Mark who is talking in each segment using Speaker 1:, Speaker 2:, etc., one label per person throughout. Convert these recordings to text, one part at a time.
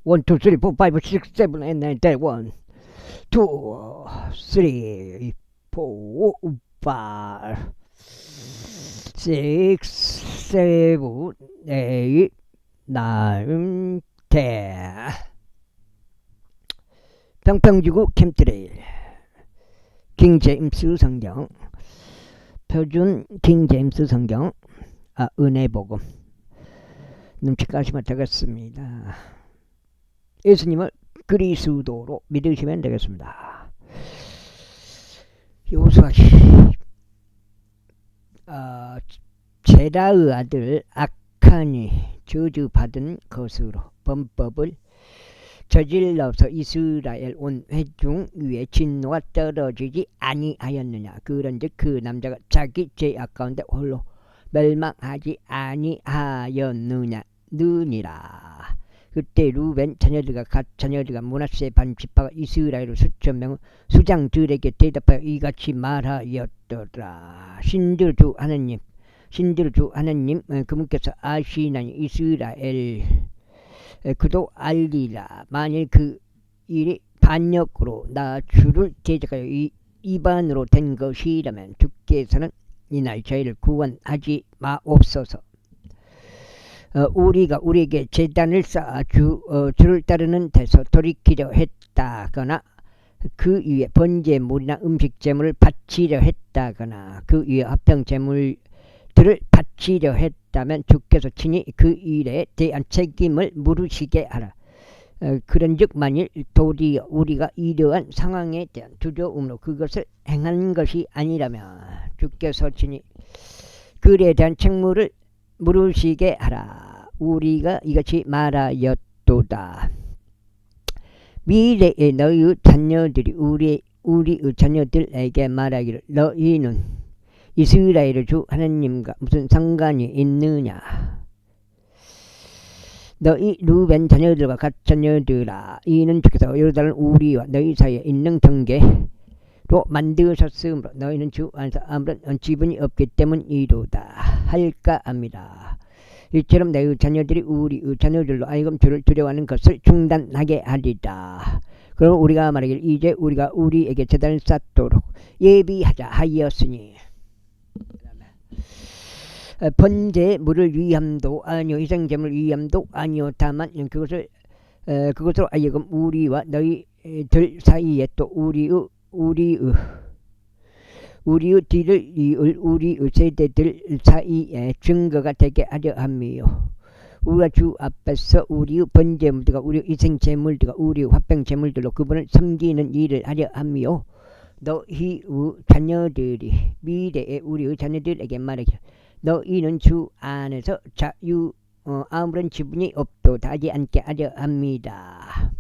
Speaker 1: 1, 2, 3, 4, 5, 6, 7, 8, 9, 10, 1, 2, 3, 4, 5, 6, 7, 8, 9, 10. 평평지구 캠트레일 킹 제임스 성경, 표준 킹 제임스 성경, 은혜복음 눈치까시면 되겠습니다. 예수님을 그리스도로 믿으시면 되겠습니다. 요수아시 제라의 아들 악한이 저주받은 것으로 범법을 저질러서 이스라엘 온 회중 위에 진노가 떨어지지 아니하였느냐. 그런즉 그 남자가 자기 죄악 가운데 홀로 멸망하지 아니하였느냐 느니라. 그때 루벤 자녀들과 갓 자녀들과 므낫세 반 지파가 이스라엘 수천 명의 수장들에게 대답하여 이같이 말하였더라. 신들 주 하나님 그분께서 아시나니 이스라엘 그도 알리라. 만일 그 일이 반역으로 나 주를 대적하여 이반으로 된 것이라면 주께서는 이날 저희를 구원하지 마옵소서. 우리가 우리에게 제단을 쌓아 주를 따르는 데서 돌이키려 했다거나 그 위에 번제물이나 음식제물을 바치려 했다거나 그 위에 화평제물들을 바치려 했다면 주께서 친히 그 일에 대한 책임을 물으시게 하라. 그런즉 만일 도리어 우리가 이러한 상황에 대한 두려움으로 그것을 행한 것이 아니라면 주께서 친히 그에 대한 책무를 물으시게 하라. 우리가 이같이 말하였도다. 미래에 너희 자녀들이 우리의 자녀들에게 말하기를 너희는 이스라엘 주 하나님과 무슨 상관이 있느냐. 너희 루벤 자녀들과 갓 자녀들아, 이는 주께서 요르단을 우리와 너희 사이에 있는 경계로 만드셨으므로 너희는 주 안에서 아무런 지분이 없기 때문이로다 할까 합니다. 이처럼 너희 자녀들이 우리의 자녀들로 하여금 주를 두려워하는 것을 중단하게 하리라. 그럼 우리가 말하기를 이제 우리가 우리에게 제단을 쌓도록 예비하자 하였으니 번제물을 위함도 아니요 희생제물 위함도 아니요 다만 그것으로 하여금 우리와 너희들 사이에 또 우리의 뒤를 이을 우리의 세대들 사이에 증거가 되게 하려 함이요. 우리가 주 앞에서 우리의 번제물들과 우리의 희생제물들과 우리의 화평제물들로 그분을 섬기는 일을 하려 함이요. 너희의 자녀들이 미래에 우리의 자녀들에게 말하기를 너희는 주 안에서 아무런 지분이 없도다 하지 않게 하려 합니다.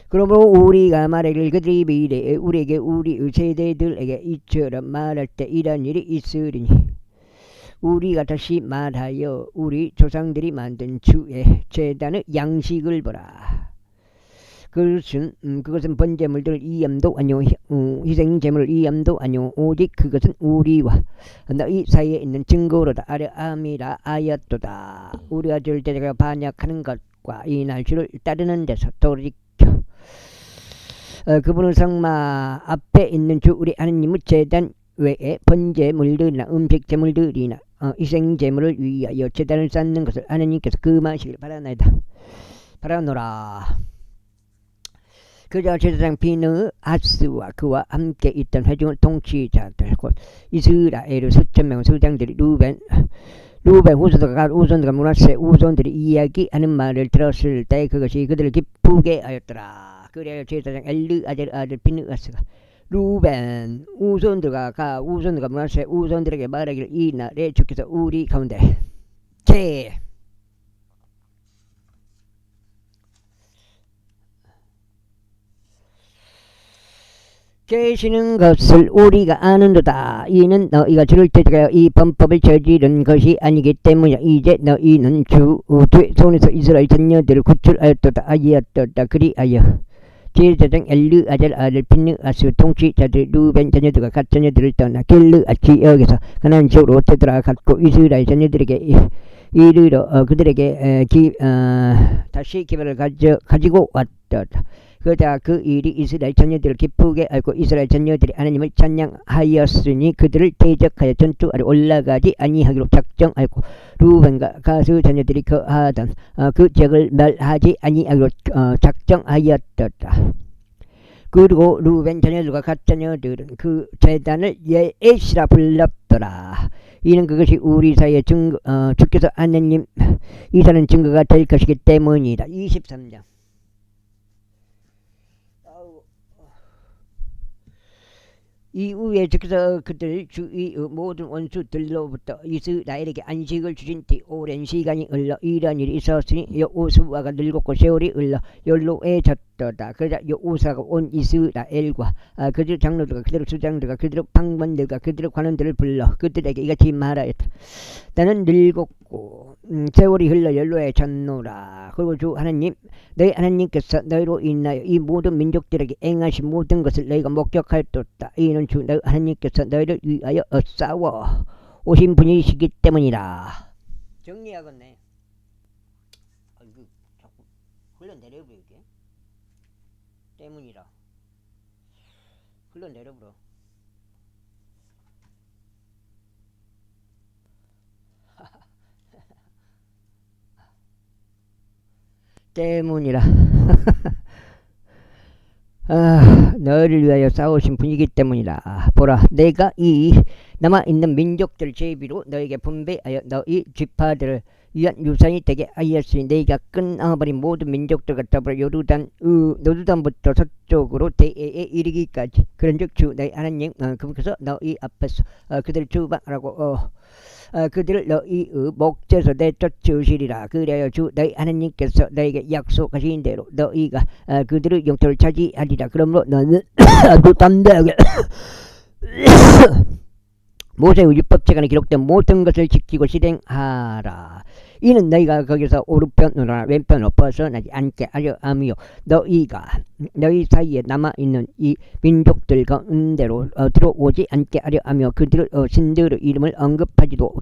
Speaker 1: 그러므로 우리가 말하기를 그들이 미래에 우리에게 우리의 세대들에게 이처럼 말할 때 이런 일이 있으리니 우리가 다시 말하여 우리 조상들이 만든 주의 제단의 양식을 보라. 그것은 번제물들 이염도 아니오 희생제물 이염도 아니오 오직 그것은 우리와 너희 사이에 있는 증거로다 하려 함이라 하였도다. 우리가 주를 대적하여 반역하는 것과 이날 주를 따르는 데서 돌이켜 그분의 성막 앞에 있는 주 우리 하나님의 제단 외에 번제물들이나 음식제물들이나 희생제물을 위하여 제단을 쌓는 것을 하나님께서 금하시길 바라노라. 그저 제사장 비느하스와 그와 함께 있던 회중의 통치자들 곧 이스라엘의 수천 명의 수장들이 루벤 후손들과 므낫세 후손들이 이야기하는 말을 들었을 때 그것이 그들을 기쁘게 하였더라. 그래야 제사장 엘르아델 아들 비느하스가 루벤 후손들과 므낫세 후손들에게 말하기를 이날에 주께서 우리 가운데 계시는 것을 우리가 아는도다. 이는 너희가 주를 대적하여 이 범법을 저지른 것이 아니기 때문이야. 이제 너희는 주 손에서 이스라엘 자녀들을 구출하였도다 하였도다. 그리하여 제사장 엘르 아들 핀느 아스 통치자들 루벤 자녀들과 갓 자녀들을 떠나 길르 지역에서 가나안 지역으로 되돌아갔고 이스라엘 자녀들에게 이르러 그들에게 다시 기별을 가지고 왔다. 그러다 그 일이 이스라엘 자녀들을 기쁘게 알고 이스라엘 자녀들이 하나님을 찬양하였으니 그들을 대적하여 전투하러 올라가지 아니하기로 작정하고 루벤과 가스 자녀들이 거하던 그 지역을 멸하지 아니하기로 작정하였다. 그리고 루벤 자녀들과 갓 자녀들은 그 제단을 예엣이라 불렀더라. 이는 그것이 우리 사이에 주께서 하나님 이사는 증거가 될 것이기 때문이다. 23장. 이후에 주께서 그들 주위의 모든 원수들로부터 이스라엘에게 안식을 주신 뒤 오랜 시간이 흘러 이러한 일이 있었으니 여호수아가 늙었고 세월이 흘러 연로해졌도다. 그러자 여호수아가 온 이스라엘과 그들 장로들과 그들 수장들과 그들 방관들과 그들 관원들을 불러 그들에게 이같이 말하였다. 나는 늙었고 세월이 흘러 연로해졌노라. 그리고 주 하나님 너희 하나님께서 너희로 인하여 이 모든 민족들에게 행하신 모든 것을 너희가 목격할도다. 이는 주 너희 하나님께서 너희를 위하여 싸워 오신 분이시기 때문이라. 정리하겠네. 이거 자꾸 흘러내려버려 이게. 때문이라. 흘러내려버려. 때문이라. 너희를 위하여 싸우신 분이기 때문이라. 보라 내가 이 남아있는 민족들 제비로 너에게 분배하여 너희 지파들을 위한 유산이 되게 하였으니 너희가 끊어버린 모든 민족들과 더불어 요르단부터 서쪽으로 대해에 이르기까지 그런즉 주 너희 하나님 그분께서 너희 앞에서 그들을 주방하라고 그들을 너희의 목재에서 내쫓으시리라. 그래야 주 너희 하나님께서 너희에게 약속하신 대로 너희가 그들의 영토를 차지하리라. 그러므로 너는 아주 담대하게 모세의 율법책안에 기록된 모든 것을 지키고 실행하라. 이는 너희가 거기서 오른편으로나 왼편으로 벗어나지 않게 하려 함이요 너희가 너희 사이에 남아있는 이 민족들 가운데로 들어오지 않게 하려 하며 그들의 신들의 이름을 언급하지도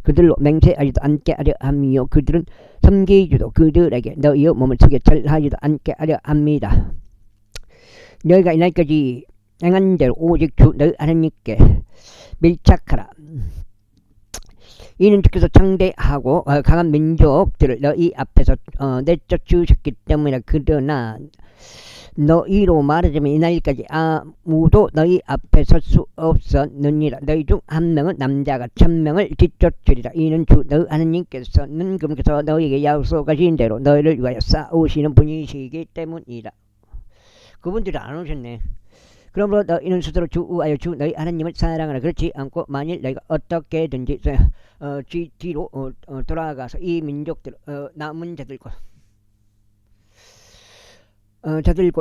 Speaker 1: 그들로 맹세하지도 않게 하려 함이요 그들은 섬기지도 그들에게 너희의 몸을 속에 절하지도 않게 하려 합니다. 너희가 이날까지 행한 대로 오직 주 너희 하나님께 밀착하라. 이는 주께서 창대하고 강한 민족들을 너희 앞에서 내쫓으셨기 때문이라. 그러나 너희로 말하자면 이날까지 아무도 너희 앞에 설 수 없었느니라. 너희 중 한 명은 남자가 1000명을 뒤쫓으리라. 이는 주 너희 하나님께서는 그분께서 너희에게 약속하신 대로 너희를 위하여 싸우시는 분이시기 때문이라. 그분들이 안 오셨네. 그러므로 너희는 스스로 주의하여 주 너희 하나님을 사랑하라. 그렇지 않고 만일 너희가 어떻게든지 뒤로 돌아가서 이 민족들 남은 자들과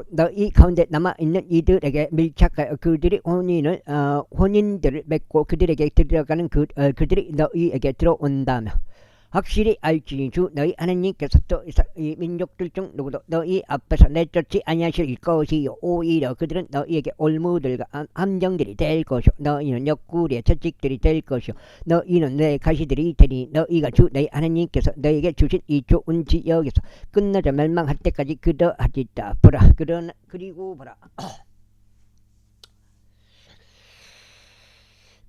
Speaker 1: 너희 가운데 남아있는 이들에게 밀착하여 그들이 혼인들을 맺고 그들에게 들어가는 그들이 너희에게 들어온다며 확실히 알지니 주 너희 하나님께서 또 이 민족들 중 누구도 너희 앞에서 내쫓지 아니하실 것이요 오히려 그들은 너희에게 올무들과 함정들이 될 것이요 너희는 옆구리의 채찍들이 될 것이요 너희는 내 가시들이 되니 너희가 주 너희 하나님께서 너희에게 주신 이 좋은 지역에서 끝나자 멸망할 때까지 그러하리다. 보라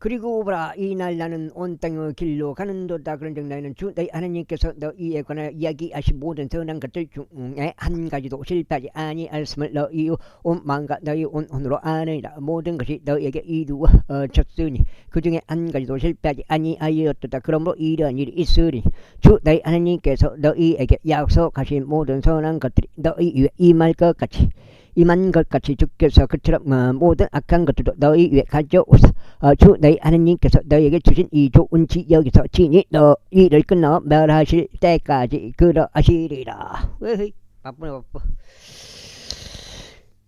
Speaker 1: 그리고 보라 이날 나는 온 땅의 길로 가는도다. 그런즉 너희는 주 너희 하나님께서 너희에 관하여 이야기하신 모든 선한 것들 중에 한 가지도 실패하지 아니하였음을 너희의 온 마음과 너희 온 혼으로 아느니라. 모든 것이 너희에게 이루어졌으니 그 중에 한 가지도 실패하지 아니하였도다. 그러므로 이러한 일이 있으니 주 너희 하나님께서 너희에게 약속하신 모든 선한 것들이 너희 위에 임한 것 같이 주께서 그처럼 모든 악한 것들도 너희 위에 가져오사 주 너희 하나님께서 너희에게 주신 이 좋은 지역에서 친히 너희를 끊어 멸하실 때까지 그러하시리라. 바쁘네.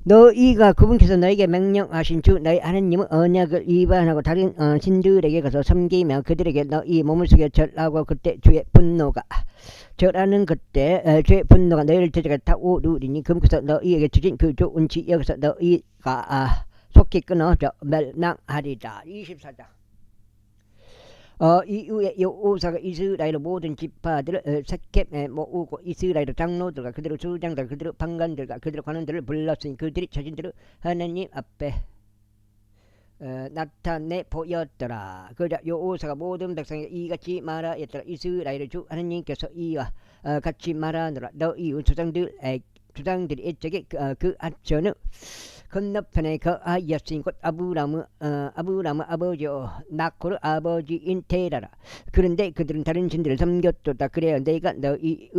Speaker 1: 너희가 그분께서 너희에게 명령하신 주 너희 하나님의 언약을 위반하고 다른 신들에게 가서 섬기며 그들에게 너희 몸을 속여 절하고 그때 주의 분노가 저라는 그때 제 분노가 너희를 찾아가 타오르리니 그곳에서 너희에게 주신 그 좋은 지역에서 너희가 속히 끊어져 멸망하리라. 24장. 이후에 여호사가 이스라엘 모든 지파들을 세켑에 모으고 이스라엘 장로들과 그들의 수장들 그들의 방관들과 그들의 관원들을 불렀으니 그들이 자신들의 하나님 앞에 나타내 보였더라. 그러자 여호사가 모든 백성에게 이같이 말하였더라. 이스라엘 주 하나님께서 이와 같이 말하노라. 너희 조상들이 이쪽에 그 하천의 건너편에 거하였으니 곧 아브라함의 아버지요 나코르 아버지인 테라라. 그런데 그들은 다른 신들을 섬겼도다. 그래야 내가 너희의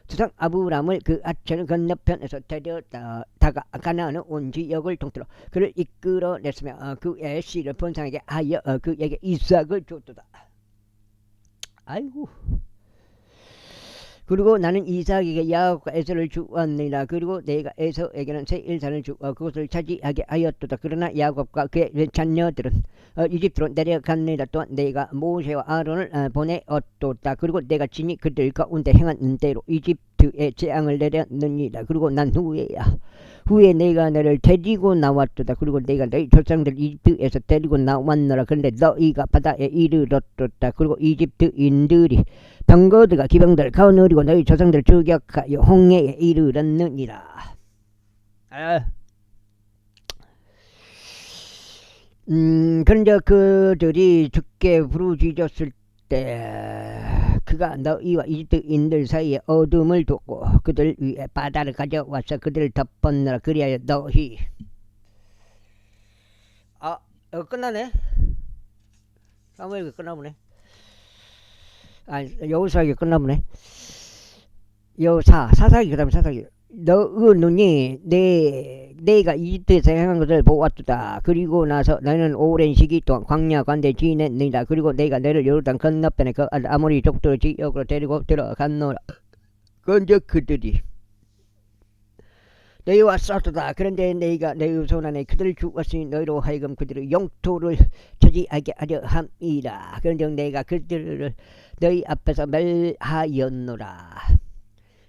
Speaker 1: 조상 아브라함을 그 하천 건너편에서 데려다가 가나안의 온 지역을 통틀어 그를 이끌어냈으며 그의 씨를 본상에게 하여 그에게 이삭을 줬도다. 아이고. 그리고 나는 이삭에게 야곱과 에서를 주었느니라. 그리고 내가 에서에게는 새 일산을 주어 그것을 차지하게 하였도다. 그러나 야곱과 그의 자녀들은 이집트로 내려갔느니라. 또한 내가 모세와 아론을 보내었도다. 그리고 내가 친히 그들 가운데 행한 대로 이집트에 재앙을 내렸느니라. 그리고 난 후에 내가 너를 데리고 나왔도다. 그리고 내가 너희 조상들 이집트에서 데리고 나왔노라. 그런데 너희가 바다에 이르렀도다. 그리고 이집트인들이 병거들과 기병들을 가누리고 너희 조상들을 추격하여 홍해에 이르렀느니라. 그런데 그들이 죽게 부르짖었을 때 그가 너희와 이집트인들 사이에 어둠을 두고 그들 위에 바다를 가져와서 그들을 덮었느라. 그리하여 너희 끝나네. 사무엘이 끝나보네. 여호사기 끝나보네. 사사기 그 다음에 사사기. 너의 눈이 내가 이집트에서 행한 것을 보았도다. 그리고 나서 너는 오랜 시기 동안 광야 가운데 지냈느니라. 그리고 내가 너를 요르단 건너편에 그 아모리 족들 지역으로 데리고 들어갔노라. 그런데 그들이 너희와 싸우다. 그런데 내가 너희 손 안에 그들을 주었으니 너희로 하여금 그들의 영토를 차지하게 하려 함이라. 그런데 내가 그들을 너희 앞에서 멸하였노라.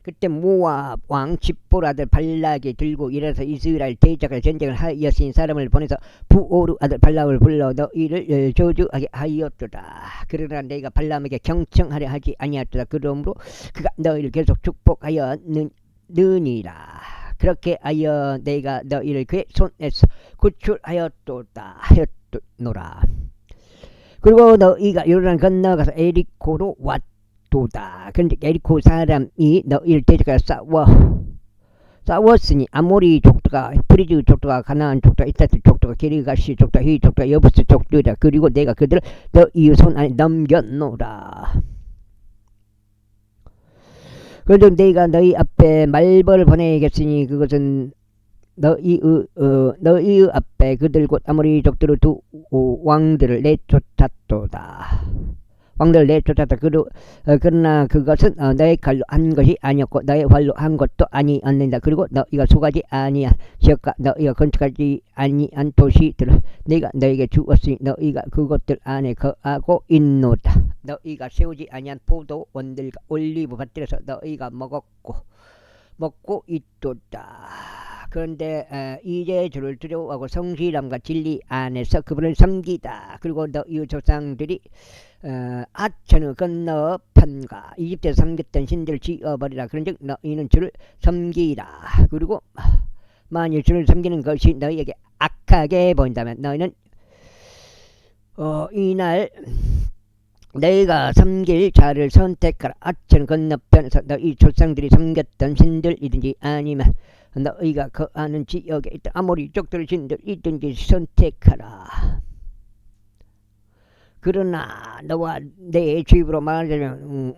Speaker 1: 그때 모압 왕 집보라 아들 발락이 들고 일어서 이스라엘 대적과 전쟁을 하였으니 사람을 보내서 부오르 아들 발락을 불러 너희를 저주하게 하였도다. 그러나 내가 발람에게 경청하려 하지 아니하였도다. 그러므로 그가 너희를 계속 축복하였느니라. 그렇게 하여 내가 너희를 그의 손에서 구출하였도다 하였노라. 그리고 너희가 요르단 건너가서 에리코로 왔도다. 그런데 에리코 사람이 너희를 대적하여 싸웠으니 아모리 족도가 프리즈 족도가 가나안 족도가 이타스 족도가 기르가시 족도가 히 족도가 여부스 족도다. 그리고 내가 그들을 너희 손 안에 넘겼노라. 그래도 내가 너희 앞에 말벌을 보내겠으니 그것은 너희 앞에 그들 곧 아모리 족들의 두 왕들을 내쫓았도다. 그러나 그것은 너의 칼로 한 것이 아니었고 너의 활로 한 것도 아니었는다. 그리고 너희가 소가지 아니한 지역과 너희가 건축하지 아니한 도시들을 내가 너희에게 주었으니 너희가 그것들 안에 거하고 있노다. 너희가 세우지 아니한 포도원들과 올리브 밭들에서 너희가 먹고 있도다. 그런데 이제 주를 두려워하고 성실함과 진리 안에서 그분을 섬기다. 그리고 너희 조상들이 하천의 건너편과 이집트에서 섬겼던 신들을 지어버리라. 그런즉 너희는 주를 섬기라. 그리고 만일 주를 섬기는 것이 너희에게 악하게 보인다면 너희는 이날 너희가 섬길 자를 선택하라. 하천 건너편에서 너희 조상들이 섬겼던 신들이든지 아니면 너희가 거하는 지역에 있던 아모리 족들 신들 있든지 선택하라. 그러나 너와 내 집으로 말하자면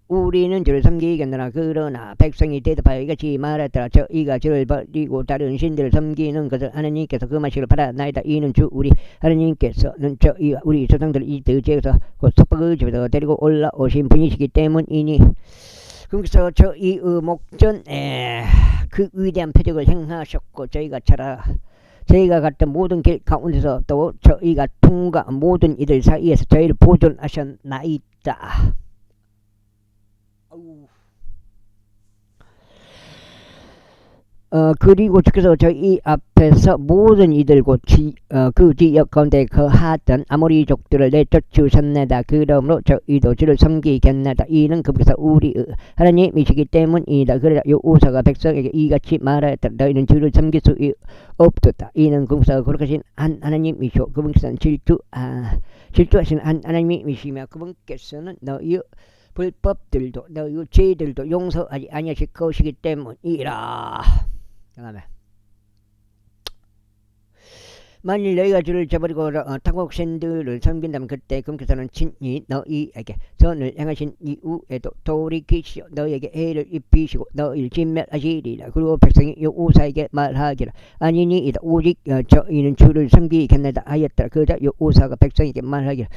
Speaker 1: 우리는 주를 섬기겠노라. 그러나 백성이 대답하여 이같이 말하더라. 저희가 주를 버리고 다른 신들을 섬기는 것을 하나님께서 금하시기를 바라나이다. 이는 주 우리 하나님께서는 저희와 우리 조상들을 이집트 지역에서 곧 섭박의 집에서 데리고 올라오신 분이시기 때문이니 그래서 저희의 목전에 그 위대한 표적을 행하셨고 저희가 갔던 모든 길 가운데서 또 저희가 통과한 모든 이들 사이에서 저희를 보존하셨나이다. 그리고 주께서 저희 앞에서 모든 이들고 그 지역 가운데 거하던 아모리 족들을 내쫓으셨나이다. 그러므로 저희도 주를 섬기겠나이다. 이는 그분께서 우리 하나님이시기 때문이다. 그러자 여호사가 백성에게 이같이 말하였다. 너희는 주를 섬길 수 없도다. 이는 그분께서 거룩하신 하나님이시오. 그분께서는 질투하신 하나님이시며 그분께서는 너희 불법들도 너희 죄들도 용서하지 아니하실 것이기 때문이라. 다음에 만일 너희가 주를 저버리고 타국신들을 섬긴다면 그때 그분께서는 친히 너희에게 선을 행하신 이후에도 돌이키시어 너희에게 해를 입히시고 너희를 진멸하시리라. 그리고 백성이 여호사에게 말하기를 아니니이다. 오직 저희는 주를 섬기겠나이다 하였더라. 그러자 여호사가 백성에게 말하기를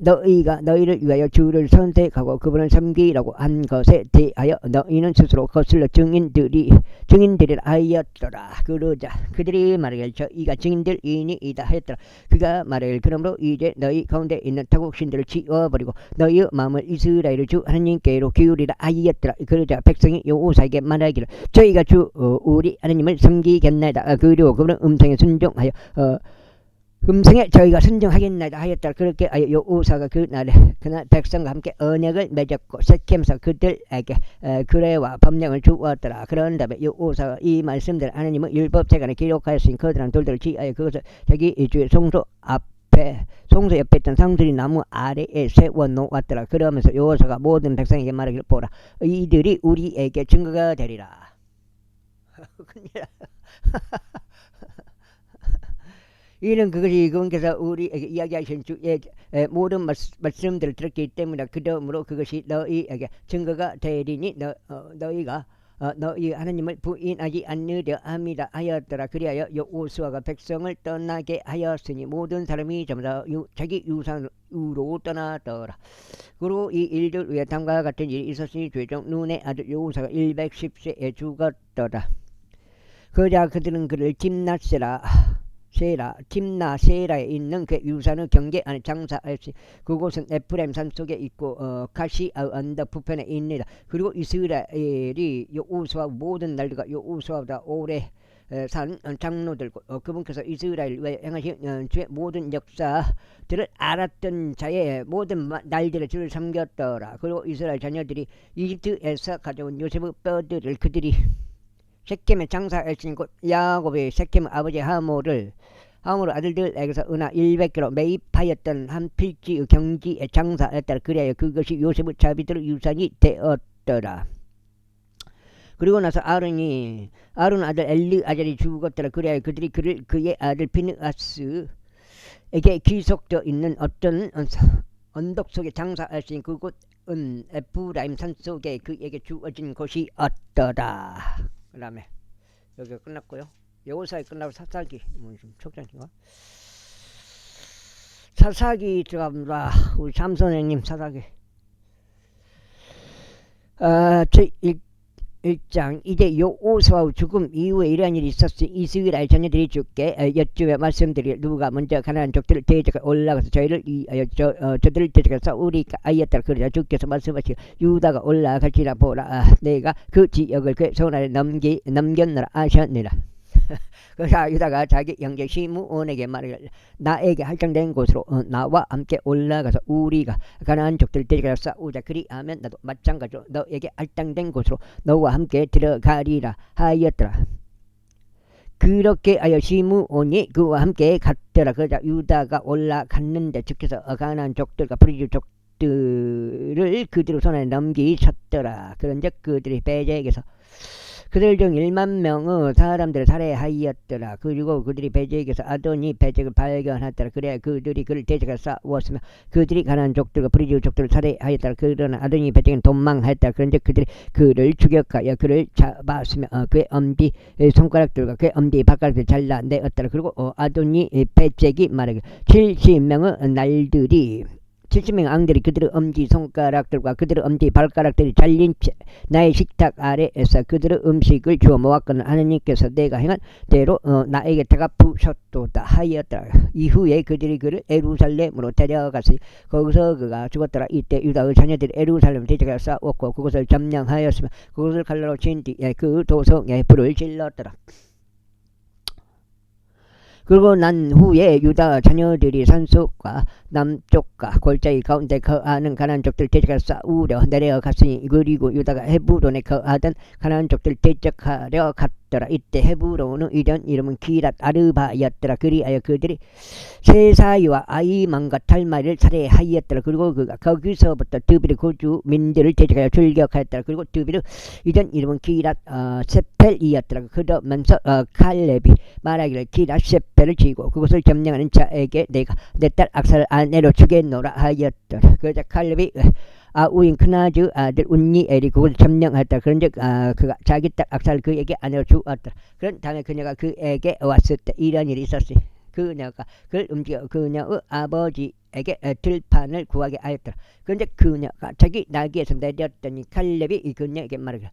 Speaker 1: 너희가 너희를 위하여 주를 선택하고 그분을 섬기라고 한 것에 대하여 너희는 스스로 거슬러 증인들이라 하였더라. 그러자 그들이 말하기를 저희가 증인들이니이다 하였더라. 그가 말하기를 그러므로 이제 너희 가운데 있는 타국신들을 치워버리고 너희의 마음을 이스라엘의 주 하나님께로 기울이라 하였더라. 그러자 백성이 여호사에게 말하기를 저희가 주 우리 하나님을 섬기겠나이다. 그리고 그분은 음성에 순종하여 음성에 저희가 순종하겠나이다 하였다. 그렇게 하여 여호사가 그날 백성과 함께 언약을 맺었고 섹겜에서 그들에게 규례와 법령을 주었더라. 그런 다음에 여호사가 이 말씀들 하나님의 율법책안에 기록하였으니 그들은 돌들을 취하여 그것을 자기 주의 송소 옆에 있던 상수리 나무 아래에 세워놓았더라. 그러면서 여호사가 모든 백성에게 말하기를 보라. 이들이 우리에게 증거가 되리라. 이는 그것이 그분께서 우리에게 이야기하신 주의 모든 말씀들을 들었기 때문이다. 그러므로 그것이 너희에게 증거가 되리니 너희가 너희 하나님을 부인하지 않으려 함이라 하였더라. 그리하여 여호수아가 백성을 떠나게 하였으니 모든 사람이 전부 다 자기 유산으로 떠나더라. 그리고 이 일들 위에 다음과 같은 일이 있었으니 최종 눈의 아들 여호사가 110세에 죽었더라. 그러자 그들은 그를 tim나세라에 있는 그 유산의 경계 안에 장사하였으니 그곳은 에프라임 산 속에 있고 가시아 언덕 북편에 있느니라. 그리고 이스라엘이 여호수아 모든 날들과 여호수아보다 오래 산 장로들고 그분께서 이스라엘 위에 행하신 주의 모든 역사들을 알았던 자의 모든 날들의 주를 섬겼더라. 그리고 이스라엘 자녀들이 이집트에서 가져온 요셉의 뼈들을 그들이 섹겜에 장사했으니 곧 야곱의 섹겜 아버지 하모르 아들들에게서 은하 100kg 매입하였던 한 필지의 경지에 장사했더라. 그래야 그것이 요셉의 자비들의 유산이 되었더라. 그리고 나서 아론 아들 엘르아잘이 죽었더라. 그래야 그들이 그의 아들 비느하스에게 귀속되어 있는 어떤 언덕 속에 장사했으니 그곳은 에프라임 산 속에 그에게 주어진 곳이었더라. 그 다음에 여기가 끝났고요. 여호사에 끝나고 사사기 좀 촉장인가? 사사기 들어갑니다. 우리 삼손님 사사기 제1장 이제 여호수아 죽음 이후에 이러한 일이 있었으니 이스라엘 자녀들이 주께 여쭈어 말씀드릴 누가 먼저 가나안 족들을 대적해 올라가서 저희를 저들을 대적해서 우리가 아이였다. 그러자 주께서 말씀하시고 유다가 올라갈지라 보라. 내가 그 지역을 그의 손 아래 넘겼노라 하셨느라. 그래서 유다가 자기 형제 시므온에게 말하기를 나에게 할당된 곳으로 나와 함께 올라가서 우리가 가나안 족들을 대적해서 싸우자. 그리하면 나도 마찬가지로 너에게 할당된 곳으로 너와 함께 들어가리라 하였더라. 그렇게 하여 시므온이 그와 함께 갔더라. 그러자 유다가 올라갔는데 주께서 가나안 족들과 브리즈 족들을 그들의 손에 넘기셨더라. 그런즉 그들이 베제에게서 그들 중 1만 명의 사람들을 살해하였더라. 그리고 그들이 베제에게서 아도니 베제를 발견하였더라. 그래야 그들이 그를 대적해 싸웠으며 그들이 가나안 족들과 브리즈 족들을 살해하였더라. 그러나 아도니 베제는 도망하였더라. 그런데 그들이 그를 추격하여 그를 잡았으며 그의 엄지 손가락들과 그의 엄지 발가락을 잘라내었더라. 그리고 아도니 베제기 말하기를 70명의 날들이 70명 앙들이 그들의 엄지손가락들과 그들의 엄지 발가락들이 잘린 채 나의 식탁 아래에서 그들의 음식을 주어 모았거늘 하느님께서 내가 행한 대로 나에게 대갚으셨도다 하였더라. 이후에 그들이 그를 예루살렘으로 데려갔으니 거기서 그가 죽었더라. 이때 유다의 자녀들이 예루살렘을 대적하여 싸웠고 그곳을 점령하였으며 그곳을 칼로 친 뒤에 그 도성에 불을 질렀더라. 그리고 난 후에 유다 자녀들이 산속과 남쪽과 골짜기 가운데 거하는 가나안족들 대적하여 싸우려 내려갔으니 그리고 유다가 헤브론에 거하던 가나안족들 대적하려 갔더라. 이때 헤브론의 이전 이름은 기랏 아르바였더라. 그리하여 그들이 세사이와 아이만과 탈마를 살해하였더라. 그리고 그가 거기서부터 드빌의 고주민들을 대적하여 출격하였더라. 그리고 드빌의 이전 이름은 기랏 세펠이었더라. 그러면서 칼렙이 말하기를 기랏 세펠을 지고 그것을 점령하는 자에게 내가 내 딸 악사를 아내로 주겠노라 하였더라. 그러자 칼렙이 아우인 크나즈 아들 운니엘이 그것을 점령하였다. 그런즉 그가 자기 딸 악사를 그에게 아내로 주었더라. 그런 다음에 그녀가 그에게 왔을 때 이런 일이 있었으니 그녀가 그를 움직여 그녀의 아버지에게 들판을 구하게 하였더라. 그런데 그녀가 자기 나귀에서 내렸더니 칼렙이 그녀에게 말하기를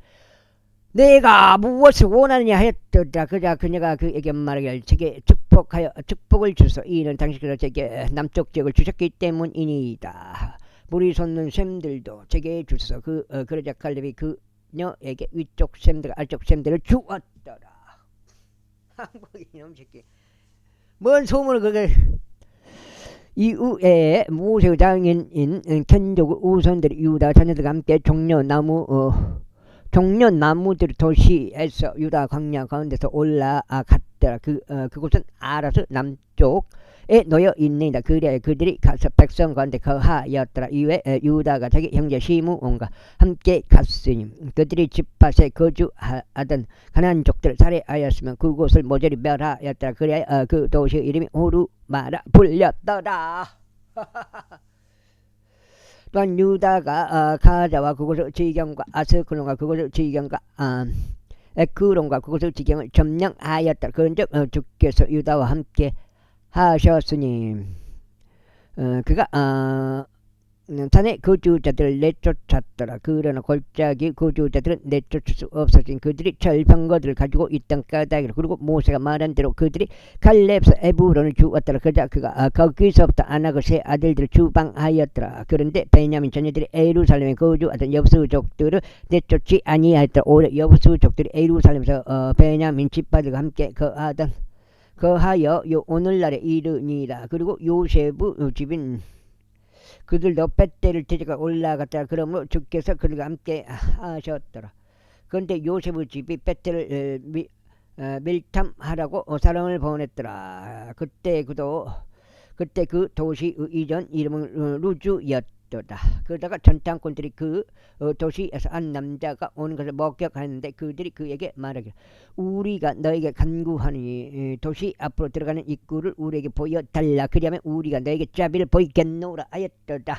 Speaker 1: 내가 무엇을 원하느냐 하였더라. 그자 그녀가 그에게 말하기를 제게 축복을 주소. 이는 당신께서 제게 남쪽 지역을 주셨기 때문이니이다. 물이 솟는 샘들도 제게 주소. 그러자 칼렙이 그녀에게 위쪽 샘들 아래쪽 샘들을 주었더라. 한국인 놈 새끼. 뭔 소문을 그걸. 이후에 모세의 장인인 켄족의 우선들이 유다 자녀들과 함께 종려나무들 도시에서 유다 광야 가운데서 올라갔더라. 그곳은 아라스 남쪽에 놓여 있느니라. 그리하여 그들이 가서 백성 가운데 거하였더라. 이외에 유다가 자기 형제 시므온과 함께 갔으니 그들이 집밭에 거주하던 가나안족들을 살해하였으면 그곳을 모조리 멸하였더라. 그리하여 그 도시의 이름이 호르마라 불렸더라. 또한 유다가 가자와 그곳의 지경과 아스클론과 그곳의 지경과 에크론과 그곳의 지경을 점령하였다. 그런즉 주께서 유다와 함께 하셨으니 그가 산의 거주자들을 내쫓았더라. 그러나 골짜기 거주자들은 내쫓을 수 없었으니 그들이 철병거들을 가지고 있던 까닭이라. 그리고 모세가 말한 대로 그들이 칼렙에서 에브론을 주었더라. 그자 그가 거기서부터 아낙의 세 아들들을 주방하였더라. 그런데 베냐민 자녀들이 예루살렘에 거주하던 여부수족들을 내쫓지 아니하였더라. 오히려 여부수족들이 예루살렘에서 베냐민 집파들과 함께 거하여 오늘날에 이르니라. 그리고 요셉의 집인 그들도 벳대를 대적하여 올라갔더라. 그러므로 주께서 그들과 함께 하셨더라. 그런데 요셉의 집이 벳대를 밀탐하라고 사람을 보냈더라. 그때 그 도시의 이전 이름은 루즈였더라. 그러다가 전탄꾼들이 그 도시에서 한 남자가 오는 것을 목격하는데 그들이 그에게 말하기를 우리가 너에게 간구하니 도시 앞으로 들어가는 입구를 우리에게 보여달라. 그리하면 우리가 너에게 자비를 보이겠노라 하였더라.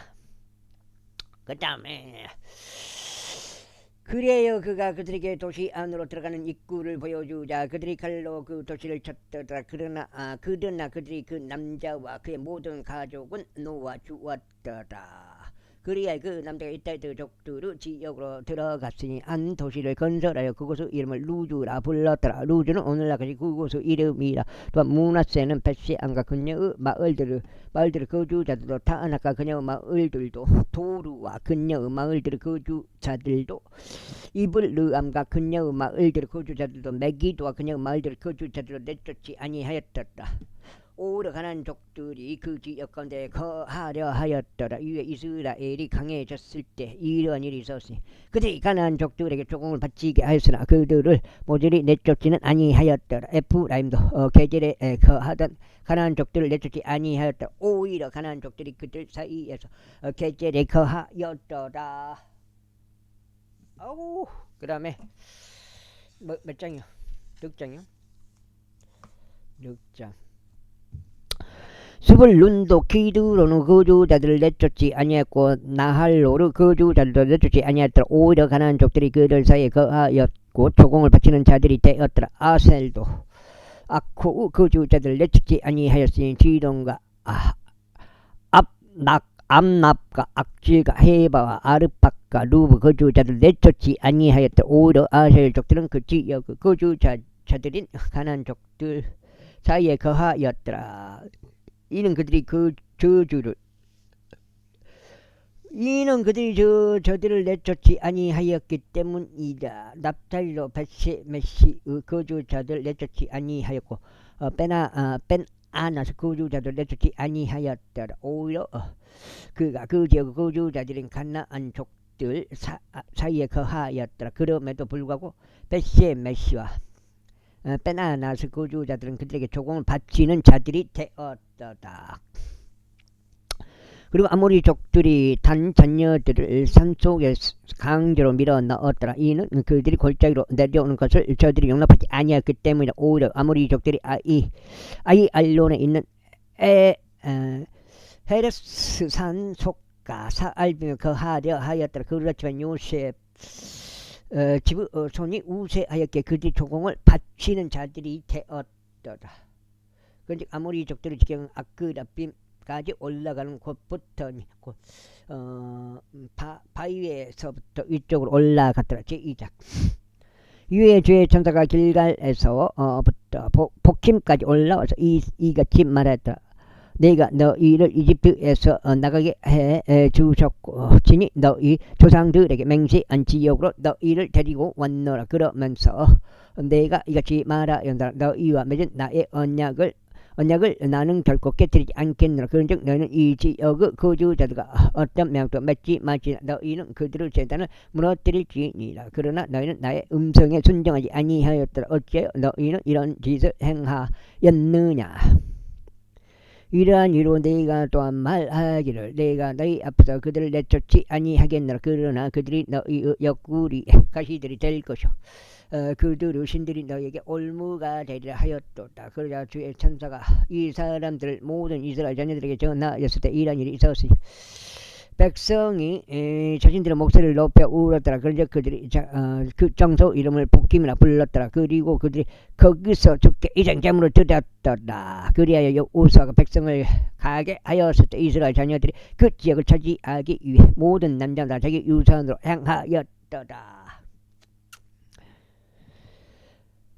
Speaker 1: 그 다음에 그래요. 그가 그들에게 도시 안으로 들어가는 입구를 보여주자 그들이 칼로 그 도시를 쳤더라. 그러나 그들이 그 남자와 그의 모든 가족은 놓아주었더라. 그리하여 그 남자가 이따 그 족들의 지역으로 들어갔으니 한 도시를 건설하여 그곳의 이름을 루즈라 불렀더라. 루즈는 오늘날까지 그곳의 이름이라. 또한 므낫세는 벳시안과 그녀의 마을들의 거주자들도 타아낙과 그녀의 마을들도 도루와 그녀의 마을들의 거주자들도 이블르암과 그녀의 마을들의 거주자들도 메기도와 그녀의 마을들의 거주자들도 내쫓지 아니하였더라. 오히려 가나안족들이 그 지역 가운데 거하려 하였더라. 이후에 이스라엘이 강해졌을 때 이러한 일이 있었으니 그들이 가나안족들에게 조공을 바치게 하였으나 그들을 모조리 내쫓지는 아니하였더라. 에프라임도 게젤에 거하던 가나안족들을 내쫓지 아니하였더라. 오히려 가나안족들이 그들 사이에서 게젤에 거하였더라. 그 다음에 몇 장이요? 6장이요? 6장. 스불룬도 기드론의 거주자들을 내쫓지 아니했고 나할로르 거주자들도 내쫓지 아니했더라. 오히려 가나안족들이 그들 사이에 거하였고 조공을 바치는 자들이 되었더라. 아셀도 악호 거주자들을 내쫓지 아니하였으니 지돈과 암납과 악질과 헤바와 아르팍과 루브 거주자들 내쫓지 아니하였다. 오히려 아셀 족들은 그 지역 거주자들인 가나안 족들 사이에 거하였더라. 이는 그들이 저들을 내쫓지 아니하였기 때문이다. 납달로 벳세메시의 거주자들 내쫓지 아니하였고 벤아나스 거주자들 내쫓지 아니하였더라. 오히려 그가 그 지역 거주자들인 가나안 족들 사이에 거하였더라. 그럼에도 불구하고 벳세메시와 벤아나스 거주자들은 그들에게 조공을 바치는 자들이 되었다. 그리고 아모리 족들이 단 자녀들을 산속에 강제로 밀어 넣었더라. 이는 그들이 골짜기로 내려오는 것을 저들이 용납하지 아니했기 때문이다. 오히려 아모리 족들이 아이 알론에 있는 헤레스산 속가 사알비며 거하려 하였더라. 그렇지만 요셉 집의 손이 우세하였기에 그들이 조공을 바치는 자들이 되었더라. 그런데 아모리 족들의 지경은 아크라빔까지 올라가는 곳부터 바위에서부터 위쪽으로 올라갔더라. 제2장 유의 주의 천사가 길갈에서부터 복힘까지 올라와서 이같이 말했더라. 내가 너희를 이집트에서 나가게 해 주셨고 친히 너희 조상들에게 맹세한 지역으로 너희를 데리고 왔노라. 그러면서 내가 이같이 말하였노라. 너희와 맺은 나의 언약을 나는 결코 깨뜨리지 않겠노라. 그런즉 너희는 이 지역의 거주자들과 어떤 명도 맺지 말지라. 너희는 그들의 제단을 무너뜨릴지니라. 그러나 너희는 나의 음성에 순종하지 아니하였더라. 어찌하여 너희는 이런 짓을 행하였느냐. 이러한 이로 내가 또한 말하기를 내가 너희 앞에서 그들을 내쫓지 아니하겠노라. 그러나 그들이 너희의 옆구리 가시들이 될 것이요 그들의 신들이 너희에게 올무가 되리라 하였도다. 그러자 주의 천사가 이 사람들 모든 이스라엘 자녀들에게 전하였을 때 이러한 일이 있었으니 백성이 자신들의 목소리를 높여 울었더라. 그런데 그들이 그 장소 이름을 복김이라 불렀더라. 그리고 그들이 거기서 죽게 이장장으로 들었더라. 그리하여 여호수아가 백성을 가게 하였을 때 이스라엘 자녀들이 그 지역을 차지하기 위해 모든 남자가 자기 유산으로 행하였더라.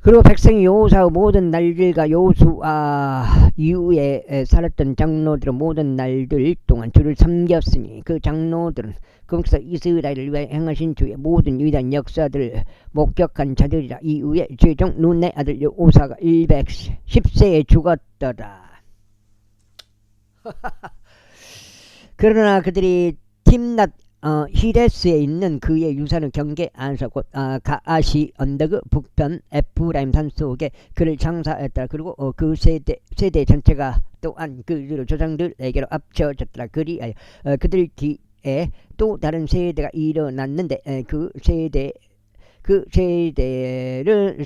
Speaker 1: 그리고 백성이 여호수아의 모든 날들과 여호수아 이후에 살았던 장로들은 모든 날들 동안 주를 섬겼으니 그 장로들은 거기서 이스라엘을 위해 행하신 주의 모든 위대한 역사들을 목격한 자들이라. 이후에 최종 눈의 아들 여호수아가 110세에 죽었더라. 그러나 그들이 팀낫 히레스에 있는 그의 유산은 경계 안에서 곧 가아시 언덕의 북편 에프라임 산속에 그를 장사했더라. 그리고 그 세대 전체가 또한 그들의 조상들에게로 합쳐졌더라. 그리하여 그들 뒤에 또 다른 세대가 일어났는데 그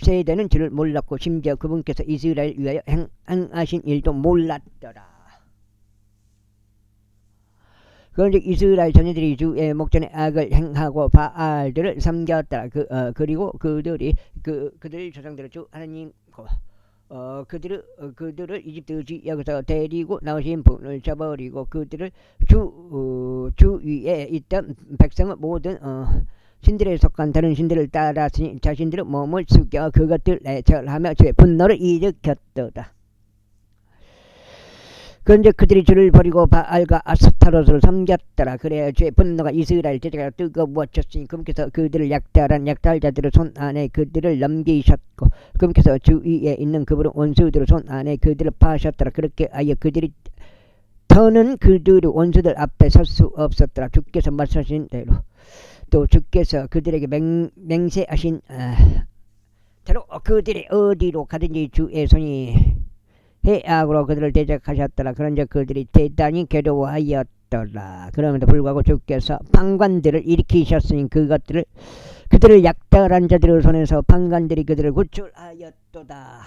Speaker 1: 세대는 주를 몰랐고 심지어 그분께서 이스라엘을 위하여 행하신 일도 몰랐더라. 그런데 이스라엘 자녀들이 주의 목전에 악을 행하고 바알들을 섬겼더라. 그리고 그들이 그들 조상들을 주 하나님 그들을 이집트 지역에서 데리고 나오신 분을 저버리고 그들을 주 위에 있던 백성은 모든 신들에 속한 다른 신들을 따랐으니 자신들의 몸을 숙여 그것들에 절하며 주의 분노를 일으켰도다. 그런데 그들이 주를 버리고 바알과 아스타롯을 섬겼더라. 그래야 주의 분노가 이스라엘 제자가 뜨거워졌으니 그분께서 그들을 약탈한 약탈자들의 손 안에 그들을 넘기셨고 그분께서 주 위에 있는 그분의 원수들의 손 안에 그들을 파하셨더라. 그렇게 하여 그들이 더는 그들의 원수들 앞에 설 수 없었더라. 주께서 말씀하신 대로 또 주께서 그들에게 맹세하신 대로 그들이 어디로 가든지 주의 손이 해악으로 그들을 대적하셨더라. 그런즉 그들이 대단히 괴로워하였더라. 그럼에도 불구하고 주께서 방관들을 일으키셨으니 그들을 약탈한 자들의 손에서 방관들이 그들을 구출하였더라.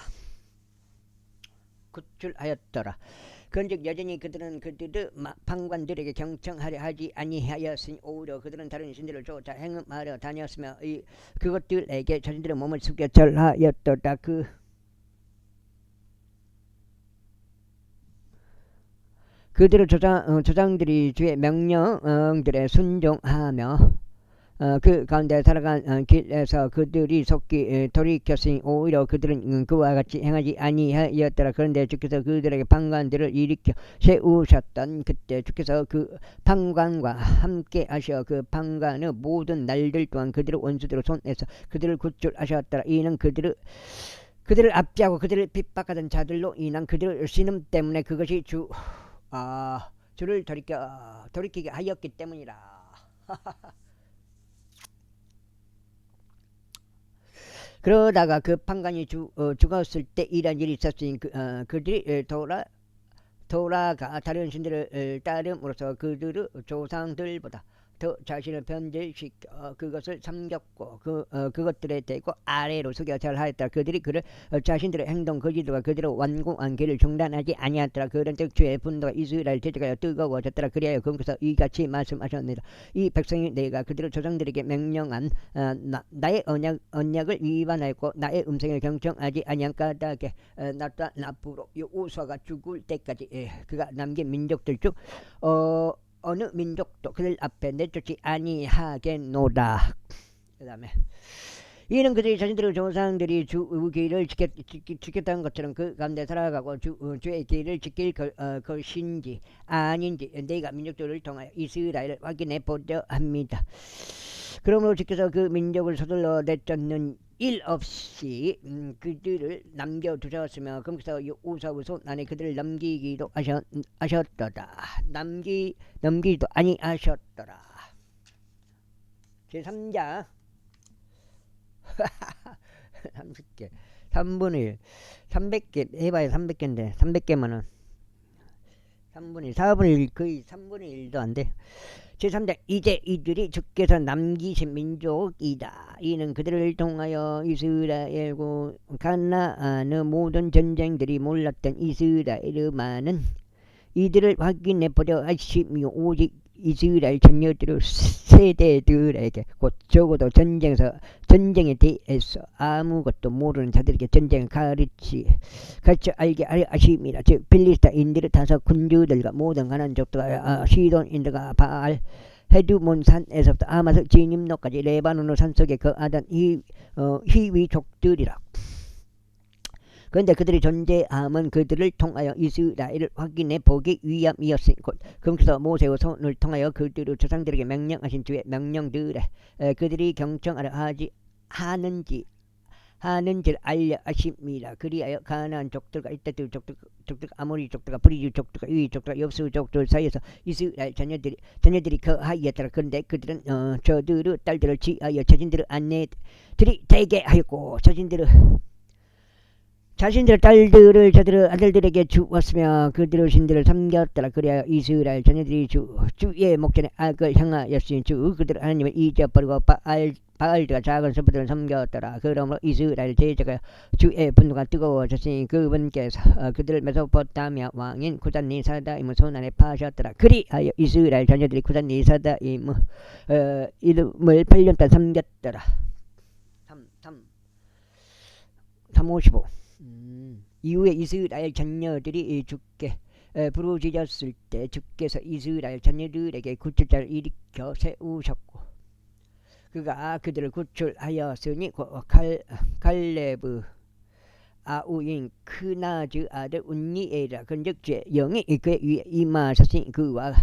Speaker 1: 그런즉 여전히 그들은 그들의 방관들에게 경청하려 하지 아니하였으니 오히려 그들은 다른 신들을 쫓아 행음하려 다녔으며 그것들에게 자신들의 몸을 숙여 절하였도다. 그들의 조상들이 주의 명령들에 순종하며 그 가운데 살아간 길에서 그들이 속기 돌이켰으니 오히려 그들은 그와 같이 행하지 아니하였더라. 그런데 주께서 그들에게 판관들을 일으켜 세우셨던 그때 주께서 그 판관과 함께 하셔 그 판관의 모든 날들 동안 그들의 원수들의 손에서 그들을 구출하셨더라. 이는 그들을 압제하고 그들을 핍박하던 자들로 인한 그들의 신음 때문에 그것이 주를 돌이키게 하였기 때문이라. 그러다가 그 판관이 죽었을 때 이런 일이 있었으니 그들이 돌아가 다른 신들을 따름으로써 그들의 조상들보다 더 자신을 변질시켜 그것을 섬겼고 그것들에 대고 아래로 숙여 절하였다. 그들이 그를 자신들의 행동 거짓과 그들의 완고한 길을 중단하지 아니하였더라. 그런즉 주의 분노가 이스라엘 대적하여 뜨거워졌더라. 그리하여 그분께서 이같이 말씀하셨느니라. 이 백성이 내가 그들의 조상들에게 명령한 나의 언약을 위반하였고 나의 음성을 경청하지 아니한 까닭에 나타 나쁘로 요호수아가 죽을 때까지 그가 남긴 민족들 중 어느 민족도 그들 앞에 내쫓지 아니하겠노라. 그 다음에 이는 그들이 자신들의 조상들이 주 길을 지켰다는 것처럼 그 가운데 살아가고 주의 길을 지킬 것인지 아닌지 내가 민족들을 통하여 이스라엘을 확인해 보려 합니다. 그러므로 주께서 그 민족을 서둘러 내쫓는 일 없이 그들을 남겨두셨으며 그러면서 우사의 손 안에 그들을 넘기기도 하셨더라. 넘기기도 아니하셨더라. 제3장 30개 3분의 1 300개 해봐야 300개인데 300개면은 3분의 1 4분의 1 거의 3분의 1도 안돼. 제3장 이제 이들이 주께서 남기신 민족이다. 이는 그들을 통하여 이스라엘과 가나안의 모든 전쟁들이 몰랐던 이스라엘만은 이들을 확인해 보려 하시며 오직 이스라엘 자녀들의 세대들에게 곧 적어도 전쟁에 대해서 아무것도 모르는 자들에게 전쟁을 가르쳐 알게 하심이라. 즉 필리스타인들의 다섯 군주들과 모든 가나안 족들과 시돈인들과 바알 헤두몬 산에서부터 아마스 진임로까지 레바논의 산속에 거하던 히위 족들이라. 그런데 그들의 존재함은 그들을 통하여 이스라엘을 확인해 보기 위함이었으니 곧 그분께서 모세의 손을 통하여 그들의 조상들에게 명령하신 주의 명령들에 그들이 경청하려 하는지를 알려 하십니다. 그리하여 가나안 족들과 이따들 족들과 아모리 족들과 브리즈 족들과 유이 족들과 여수 족들 사이에서 이스라엘 자녀들이 거하였더라. 그런데 그들은 저들의 딸들을 취하여 자신들의 아내들이 되게 하였고 자신들의 딸들을 저들의 아들들에게 주었으며 그들의 신들을 섬겼더라. 그래야 이스라엘 자녀들이 주의 목전에 악을 향하였으니 그들 하나님을 잊어버리고 바알들과 작은 서부들을 섬겼더라. 그러므로 이스라엘 제자가 주의 분노가 뜨거워졌으니 그분께서 그들을 메소포타미아 왕인 구산리사다임의 손안에 파셨더라. 그리하여 이스라엘 자녀들이 구산리사다임의 이름을 8년 동안 섬겼더라. 355 이후에 이스라엘 자녀들이 주께 부르짖었을 때 주께서 이스라엘 자녀들에게 구출자를 일으켜 세우셨고 그가 그들을 구출하였으니 갈렙의 아우인 크나즈 아들 운니엘이라. 그런즉 영이 그의 위에 임하셨으니 그가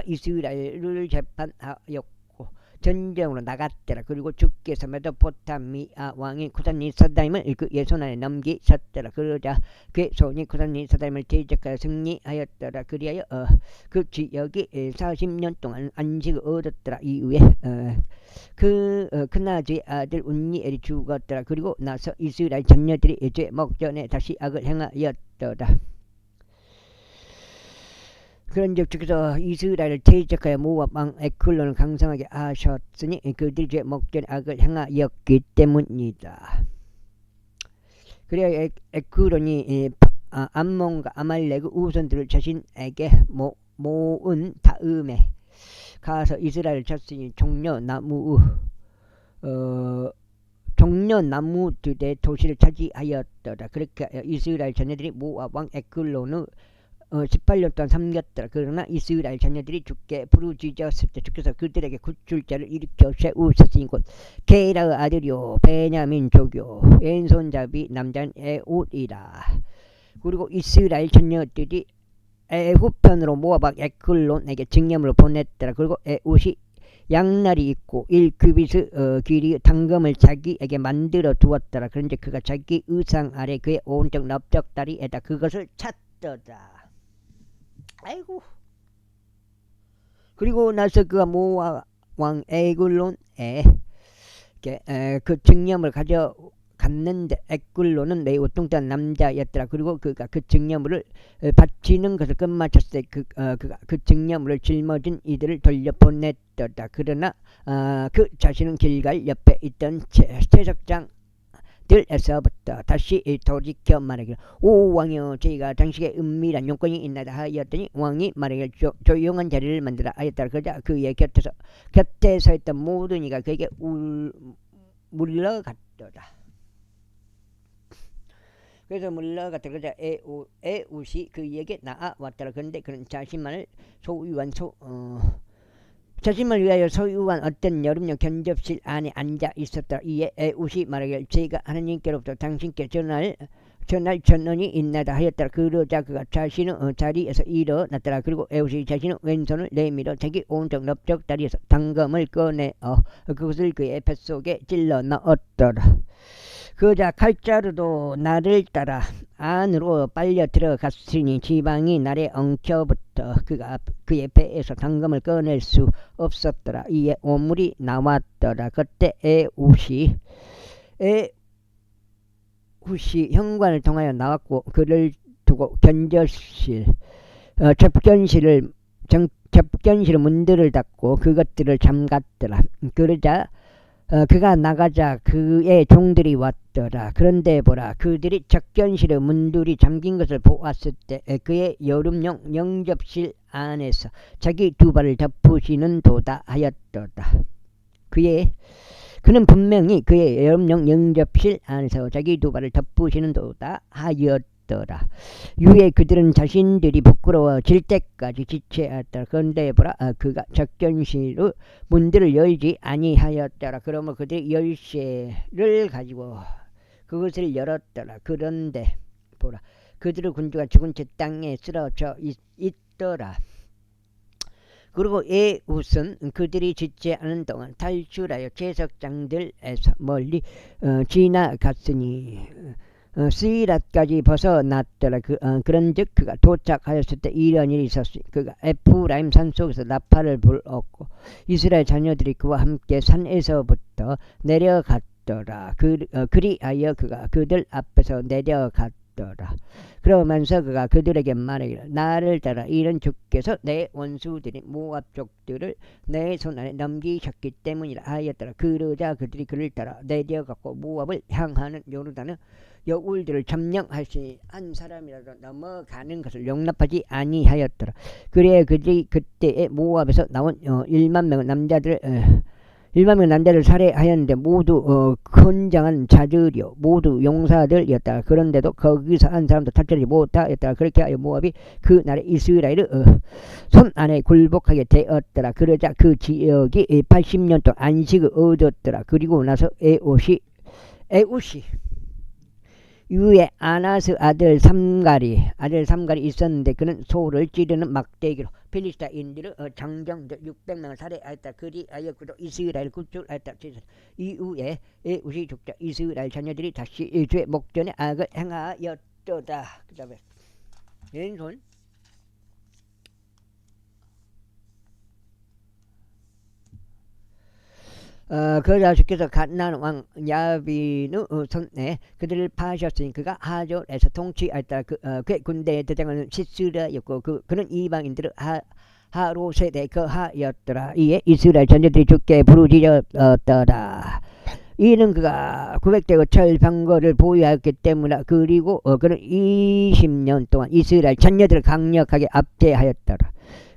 Speaker 1: 이스라엘을 재판하였고 전쟁으로 나갔더라. 그리고 주께서 메소포타미아 왕인 구산리사다임을 그의 손안에 넘기셨더라. 그러자 그의 손이 구산리사다임을 대적하여 승리하였더라. 그리하여 그 지역이 40년 동안 안식을 얻었더라. 이후에 크나즈의 아들 운니엘이 죽었더라. 그리고 나서 이스라엘 자녀들이 죄 목전에 다시 악을 행하였더라. 그런즉 주께서 이스라엘을 대적하여 모압 왕 에클론을 강성하게 하셨으니 그들이 죄 목전에 악을 행하였기 때문이다. 그래야 에클론이 암몬과 아말렉의 우선들을 자신에게 모은 다음에 가서 이스라엘을 쳤으니 종려나무들의 도시를 차지하였더라. 그렇게 이스라엘 자녀들이 모압 왕 에클론의 18년 동안 섬겼더라. 그러나 이스라엘 자녀들이 주께 부르짖었을 때 주께서 그들에게 구출자를 일으켜 세우셨으니 곧 게라의 아들이요 베냐민족이요 왼손잡이 남자는 에웃이라. 그리고 이스라엘 자녀들이 애후편으로 모아박 에클론에게 증염으로 보냈더라. 그리고 에웃이 양날이 있고 1규빗의 길이 당금을 자기에게 만들어 두었더라. 그런데 그가 자기 의상 아래 그의 오른쪽 넓적다리에다 그것을 찾더라. 아이고. 그리고 나서 그가 모압 왕 에글론에 그 증염을 가져갔는데 에글론은 매우 뚱뚱한 남자였더라. 그리고 그가 그 증염을 바치는 것을 끝마쳤을 때 그가 그 증염을 짊어진 이들을 돌려보냈더라. 그러나 그 자신은 길갈 옆에 있던 채석장 들에서부터 다시 돌이켜 말하기를 오 왕이여 저희가 당신에게 은밀한 용건이 있나이다 하였더니 왕이 말하기를 조용한 자리를 만들어 하였다. 그러자 그의 곁에 서 있던 모든 이가 그에게 물러갔더라. 그래서 물러갔다. 그러자 에웃이 그에게 나아왔더라. 그런데 그는 자신을 위하여 소유한 어떤 여름용 견접실 안에 앉아 있었더라. 이에 에웃이 말하기를 제가 하나님께로부터 당신께 전할 전언이 있나이다 하였더라. 그러자 그가 자신은 자리에서 일어났더라. 그리고 에웃이 자신은 왼손을 내밀어 자기 오른쪽 넓적 다리에서 당금을 꺼내어 그것을 그의 뱃속에 찔러 넣었더라. 그자 칼자루도 나를 따라 안으로 빨려 들어갔으니 지방이 날에 엉켜부터 그가 그의 배에서 당금을 꺼낼 수 없었더라. 이에 오물이 나왔더라. 그때 에웃이 현관을 통하여 나왔고 그를 두고 접견실 문들을 닫고 그것들을 잠갔더라. 그러자 그가 나가자 그의 종들이 왔더라. 그런데 보라 그들이 접견실의 문들이 잠긴 것을 보았을 때 그의 여름용 영접실 안에서 자기 두 발을 덮으시는 도다 하였더라. 그는 분명히 그의 여름용 영접실 안에서 자기 두 발을 덮으시는 도다 하였더라. 유에 그들은 자신들이 부끄러워질 때까지 지체하였더라. 그런데 보라 그가 접견실의 문들을 열지 아니하였더라. 그러므로 그들이 열쇠를 가지고 그것을 열었더라. 그런데 보라 그들의 군주가 죽은 채 땅에 쓰러져 있더라. 그리고 에웃은 그들이 짓지 않은 동안 탈출하여 채석장들에서 멀리 지나갔으니 스이랏까지 벗어났더라. 그런즉 그가 도착하였을 때 이런 일이 있었으니 그가 에프라임 산속에서 나팔을 불었고 이스라엘 자녀들이 그와 함께 산에서부터 내려갔더라. 그리하여 그가 그들 앞에서 내려갔더라. 그러면서 그가 그들에게 말하기를 나를 따라 이는 주께서 내 원수들인 모압족들을 내 손안에 넘기셨기 때문이라 하였더라. 그러자 그들이 그를 따라 내려갔고 모압을 향하는 요르단의 여울들을 점령하시니 한 사람이라도 넘어가는 것을 용납하지 아니하였더라. 그래 그들이 그때에 모압에서 나온 1만 명의 남자를 살해하였는데 모두 건장한 자들이요 모두 용사들이었다. 그런데도 거기서 한 사람도 탈출하지 못하였다. 그렇게 하여 모압이 그 날에 이스라엘의 손 안에 굴복하게 되었더라. 그러자 그 지역이 80년 동안 안식을 얻었더라. 그리고 나서 에웃이 유에 아나스 아들 삼갈이 있었는데 그는 소를 찌르는 막대기로 필리스타인들의 장정들 600명을 살해하였다. 그리하여 그도 이스라엘 구출하였다. 이후에 에웃이 죽자 이스라엘 자녀들이 다시 주의 목전에 악을 행하였도다. 그 다음에 왼손 그러자 주께서 갓난 왕 야빈의 손에 그들을 파하셨으니 그가 하졸에서 통치하였다. 그의 군대의 대장은 시스라였고 그는 이방인들을 하롯에 거하였더라. 이에 이스라엘 전체들이 주께 부르짖었더라. 이는 그가 900대의 철병거를 보유하였기 때문이라. 그리고 그는 20년 동안 이스라엘 전녀들을 강력하게 압제하였더라.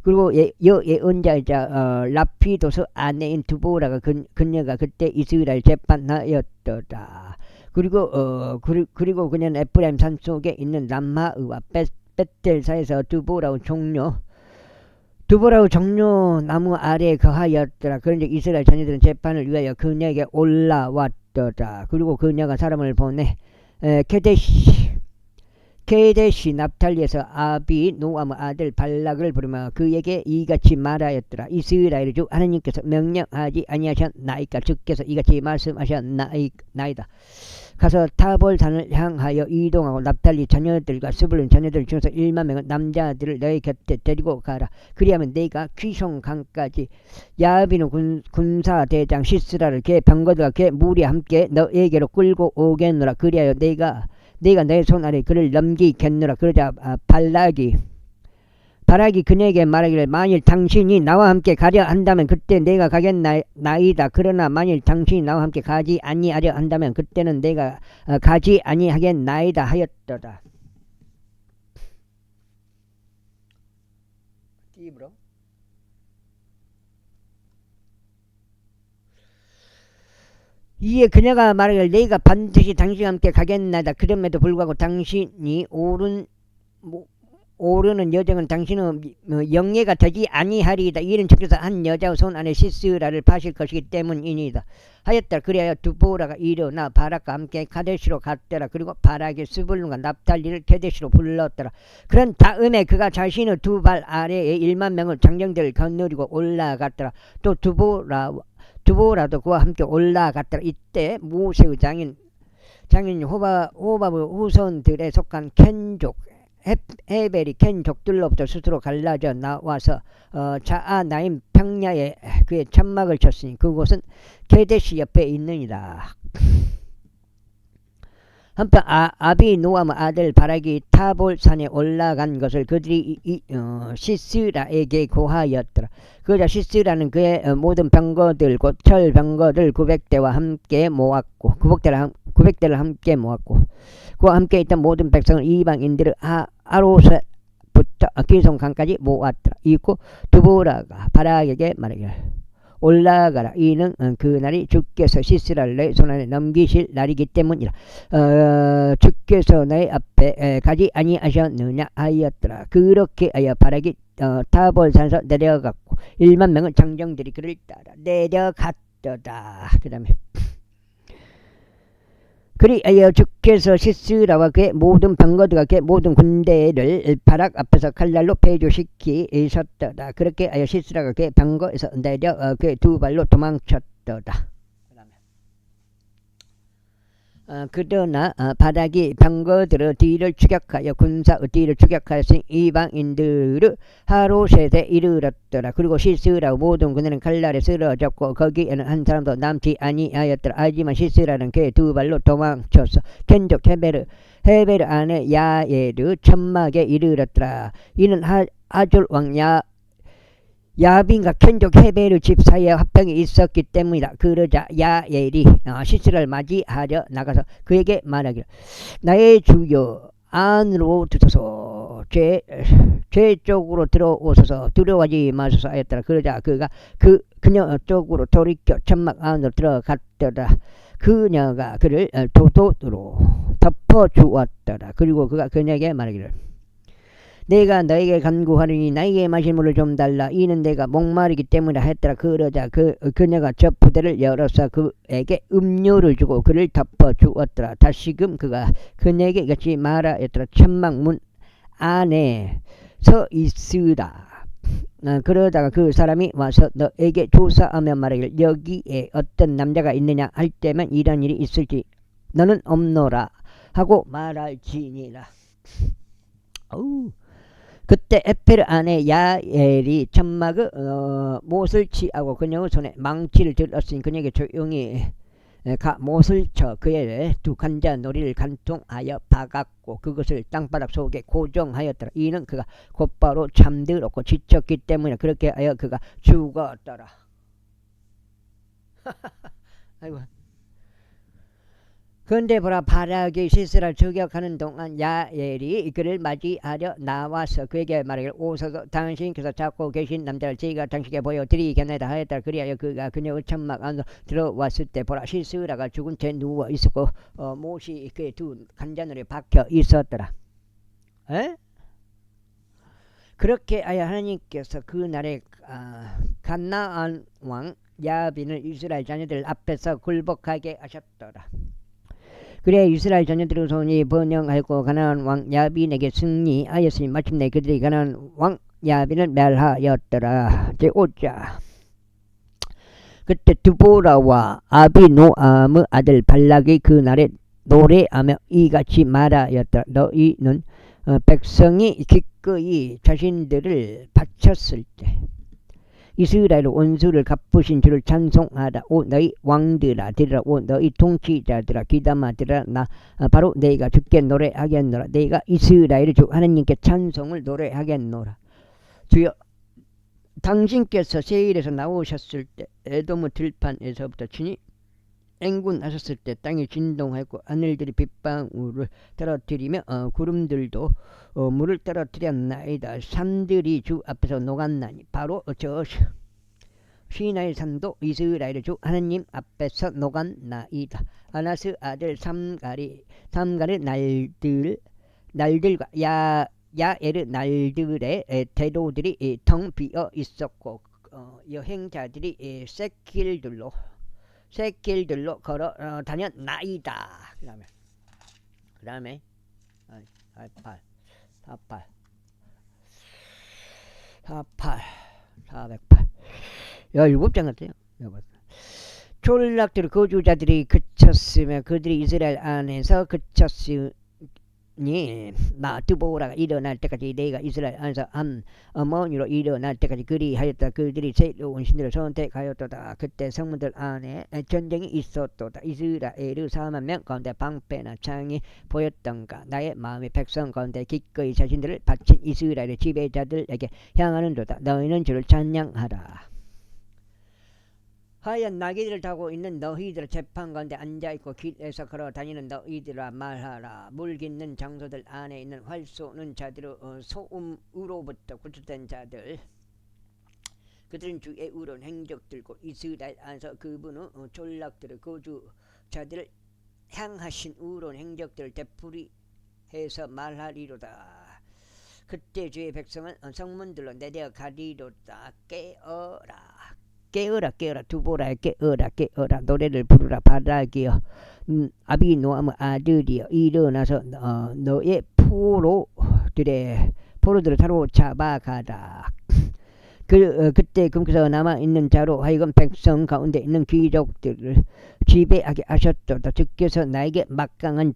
Speaker 1: 그리고 예언자이자 라피도스 아내인 두보라가 그녀가 그때 이스라엘 재판하였더라. 그리고 그녀는 에프라임 산속에 있는 람마의와 벳델사에서 두보라우 종료 나무 아래에 거하였더라. 그런데 이스라엘 자녀들은 재판을 위하여 그녀에게 올라왔더라. 그리고 그녀가 사람을 보내 케데시 납탈리에서 아비노아의 아들 발락을 부르며 그에게 이같이 말하였더라. 이스라엘 주 하나님께서 명령하지 아니하셨나이까. 주께서 이같이 말씀하셨나이다. 가서 타볼산을 향하여 이동하고 납탈리 자녀들과 스불론 자녀들 중에서 1만 명의 남자들을 너희 곁에 데리고 가라. 그리하면 내가 귀송강까지 야비노 군사대장 시스라를 걔 병거들과 걔 무리와 함께 너에게로 끌고 오겠노라. 그리하여 내가 내 손 아래 그를 넘기겠노라. 그러자 바락이 그녀에게 말하기를 만일 당신이 나와 함께 가려 한다면 그때 내가 가겠나이다. 그러나 만일 당신이 나와 함께 가지 아니하려 한다면 그때는 내가 가지 아니하겠나이다 하였더라. 이에 그녀가 말하기를 내가 반드시 당신과 함께 가겠나이다. 그럼에도 불구하고 당신이 오르는 여정은 당신은 영예가 되지 아니하리이다. 이는 주께서 한 여자의 손 안에 시스라를 파실 것이기 때문이니이다 하였다. 그리하여 두보라가 일어나 바락과 함께 가데시로 갔더라. 그리고 바락이 스불론과 납달리를 케데시로 불렀더라. 그런 다음에 그가 자신의 두 발 아래에 1만 명의 장정들을 거느리고 올라갔더라. 또 두보라도 그와 함께 올라갔더라. 이때 모세의 장인 호밥의 후손들에 속한 켄족 헤벨이 켄족들로부터 스스로 갈라져 나와서 자아나임 평야에 그의 천막을 쳤으니 그곳은 게데시 옆에 있느니라. 한편 아비노아의 아들 바락이 타볼산에 올라간 것을 그들이 시스라에게 고하였더라. 그러자 시스라는 그의 모든 병거들 곧 철병거들 900대와 함께 모았고 900대를 함께 모았고 그와 함께 있던 모든 백성을 이방인들을 아로셋부터 기송강까지 모았더라. 이고 두보라가 바락에게 말하기를 올라가라. 이는 그날이 주께서 시스라를 내 손안에 넘기실 날이기 때문이라. 주께서 내 앞에 가지 아니하셨느냐 하였더라. 그렇게 하여 바락이 타볼산에서 내려갔고 1만 명의 장정들이 그를 따라 내려갔더라. 그 다음에 그리하여 주께서 시스라와 그의 모든 병거들과 그의 모든 군대를 바락 앞에서 칼날로 폐조시키셨더라. 그렇게 하여 시스라가 그의 병거에서 내려 그의 두 발로 도망쳤더라. 그러나 바락이 병거들의 뒤를 추격하여 군사의 뒤를 추격하였으니 이방인들을 하로셋에 이르렀더라. 그리고 시스라의 모든 군대는 칼날에 쓰러졌고 거기에는 한 사람도 남지 아니하였더라. 하지만 시스라는 그의 두 발로 도망쳤어. 켄족 헤베르 안에 야에르 천막에 이르렀더라. 이는 아졸 왕 야빈과 켄족 헤베르 집 사이에 화병이 있었기 때문이다. 그러자 야엘이 시스라를 맞이하려 나가서 그에게 말하기를 나의 주여 안으로 드소서 제 쪽으로 들어오소서 두려워하지 마소서 하였더라. 그러자 그가 그녀 쪽으로 돌이켜 천막 안으로 들어갔더라. 그녀가 그를 도도로 덮어주었더라. 그리고 그가 그녀에게 말하기를 내가 너에게 간구하리니 나에게 마실 물을 좀 달라. 이는 내가 목마르기 때문이라 했더라. 그러자 그녀가 저 부대를 열어서 그에게 음료를 주고 그를 덮어주었더라. 다시금 그가 그녀에게 이같이 말하였더라. 천막 문 안에 서 있으라. 그러다가 그 사람이 와서 너에게 조사하며 말하기를 여기에 어떤 남자가 있느냐 할 때면 이런 일이 있을지 너는 없노라 하고 말할지니라. 그때 에페르 안에 야엘이 천막의 못을 취하고 그녀의 손에 망치를 들었으니 그녀에게 조용히 못을 쳐 그의 두 간자 놀이를 간통하여 박았고 그것을 땅바닥 속에 고정하였더라. 이는 그가 곧바로 잠들었고 지쳤기 때문에 그렇게 하여 그가 죽었더라. 아이고. 그런데 보라 바락이 시스라를 저격하는 동안 야엘이 그를 맞이하려 나와서 그에게 말하기를 오소서 당신께서 찾고 계신 남자를 저희가 당신께 보여드리겠나이다 하였다. 그리하여 그가 그녀의 천막 안으로 들어왔을 때 보라 시스라가 죽은 채 누워 있었고 못이 그의 두 간자놀이에 박혀 있었더라. 그렇게 하여 하나님께서 그날에 가나안 왕 야빈을 이스라엘 자녀들 앞에서 굴복하게 하셨더라. 그래 이스라엘 자녀들의 손이 번영하고 가나안 왕 야빈에게 승리하였으니 마침내 그들이 가나안 왕 야빈을 멸하였더라. 제5자 그때 드보라와 아비노암의 아들 발락이 그날에 노래하며 이같이 말하였더라. 너희는 백성이 기꺼이 자신들을 바쳤을 때 이스라엘 원수를 갚으신 주를 찬송하라. 오 너희 왕들아 들으라. 오 너희 통치자들아 귀담아 들으라. 나 바로 너희가 주께 노래하겠노라. 너희가 이스라엘 주 하나님께 찬송을 노래하겠노라. 주여 당신께서 세일에서 나오셨을 때 에돔의 들판에서부터 친히 행군하셨을 때 땅이 진동하였고 하늘들이 빗방울을 떨어뜨리며 구름들도 물을 떨어뜨렸나이다. 산들이 주 앞에서 녹았나니 바로 저 시나이 산도 이스라엘 주 하나님 앞에서 녹았나이다. 아나스 아들 삼갈의 날들과 야에르 날들의 대도들이 텅 비어 있었고 여행자들이 샛길들로 걸어 다녔나이다. 그 다음에 408 17장 같아요. 졸락들 거주자들이 그쳤으며 그들이 이스라엘 안에서 그쳤으니 나 드보라가 일어날 때까지 내가 이스라엘 안에서 어머니로 일어날 때까지 그리하였다. 그들이 새로운 신들을 선택하였도다. 그때 성문들 안에 전쟁이 있었도다. 이스라엘의 4만 명 가운데 방패나 창이 보였던가. 나의 마음이 백성 가운데 기꺼이 자신들을 바친 이스라엘의 지배자들에게 향하는도다. 너희는 주를 찬양하라. 하얀 나귀들을 타고 있는 너희들 재판 가운데 앉아있고 길에서 걸어 다니는 너희들아 말하라. 물 깃는 장소들 안에 있는 활 쏘는 자들의 소음으로부터 구출된 자들 그들은 주의 의로운 행적들고 이스라엘 안에서 그분의 졸락들의 거주자들을 향하신 의로운 행적들을 되풀이해서 말하리로다. 그때 주의 백성은 성문들로 내려가리로다. 깨어라 두보라 깨어라 노래를 부르라 바라기여 아비노암의 아들이여 일어나서 너의 포로들을 사로잡아가라. 그때 금께서 남아있는 자로 하여금 백성 가운데 있는 귀족들을 지배하게 하셨도다. 주께서 나에게 막강한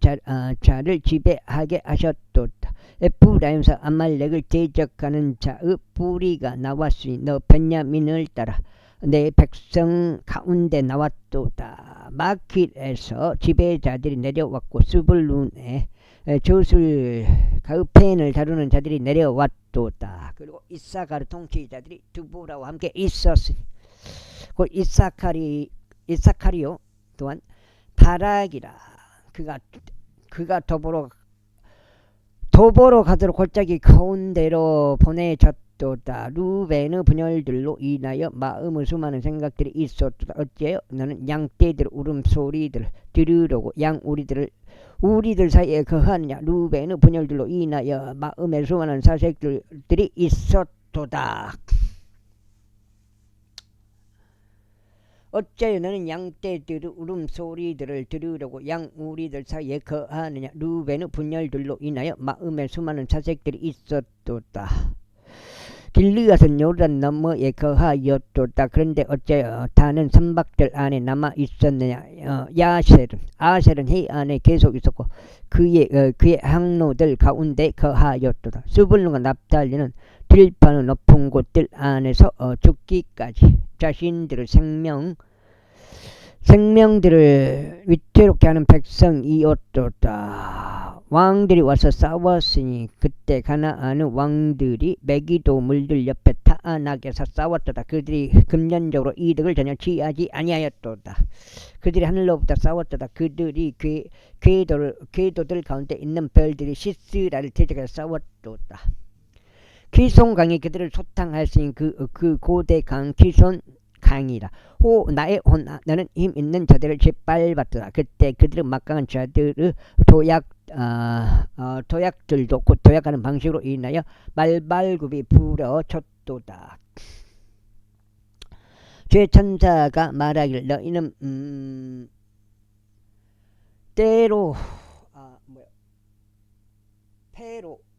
Speaker 1: 자를 지배하게 하셨도다. 에프라임에서 아말렉을 대적하는 자의 뿌리가 나왔으니 너 베냐민을 따라 내 백성 가운데 나왔도다. 마킬에서 지배자들이 내려왔고 스불룬에 저술 가으펜을 다루는 자들이 내려왔도다. 그리고 이사카르 통치자들이 두보라와 함께 있었으니 그 이사카리오 또한 바락이라 그가 도보로 가도록 골짜기 가운데로 보내졌도다. 루벤의 분열들로 인하여 마음의 수많은 생각들이 있었도다. 어째요? 너는 양떼들 울음소리들을 들으려고 우리들 사이에 거하느냐. 루벤의 분열들로 인하여 마음의 수많은 사색들이 있었도다. 어째요 너는 양떼들의 울음소리들을 들으려고 양우리들 사이에 거하느냐. 루벤의 분열들로 인하여 마음의 수많은 사색들이 있었도다. 길르앗은 요르단 너머에 거하였도다. 그런데 어째요 다는 선박들 안에 남아 있었느냐. 아셀은 해 안에 계속 있었고 그의 항로들 가운데 거하였도다. 스불룬과 납달리는 들판의 높은 곳들 안에서 죽기까지 자신들의 생명들을 위태롭게 하는 백성이었도다. 왕들이 와서 싸웠으니 그때 가나안의 왕들이 메기도 물들 옆에 타안악에서 싸웠도다. 그들이 금전적으로 이득을 전혀 취하지 아니하였도다. 그들이 하늘로부터 싸웠도다. 그들이 궤도들 가운데 있는 별들이 시스라를 대적해서 싸웠도다. 키손강이 그들을 소탕하였으니 그 고대 강 키손 강이라. 호 나의 호나 너는 힘 있는 자들을 짓밟았더라. 그때 그들은 막강한 자들의 도약들도 곧 도약하는 방식으로 인하여 말발굽이 부러졌도다. 죄천사가 말하기를 너희는 때로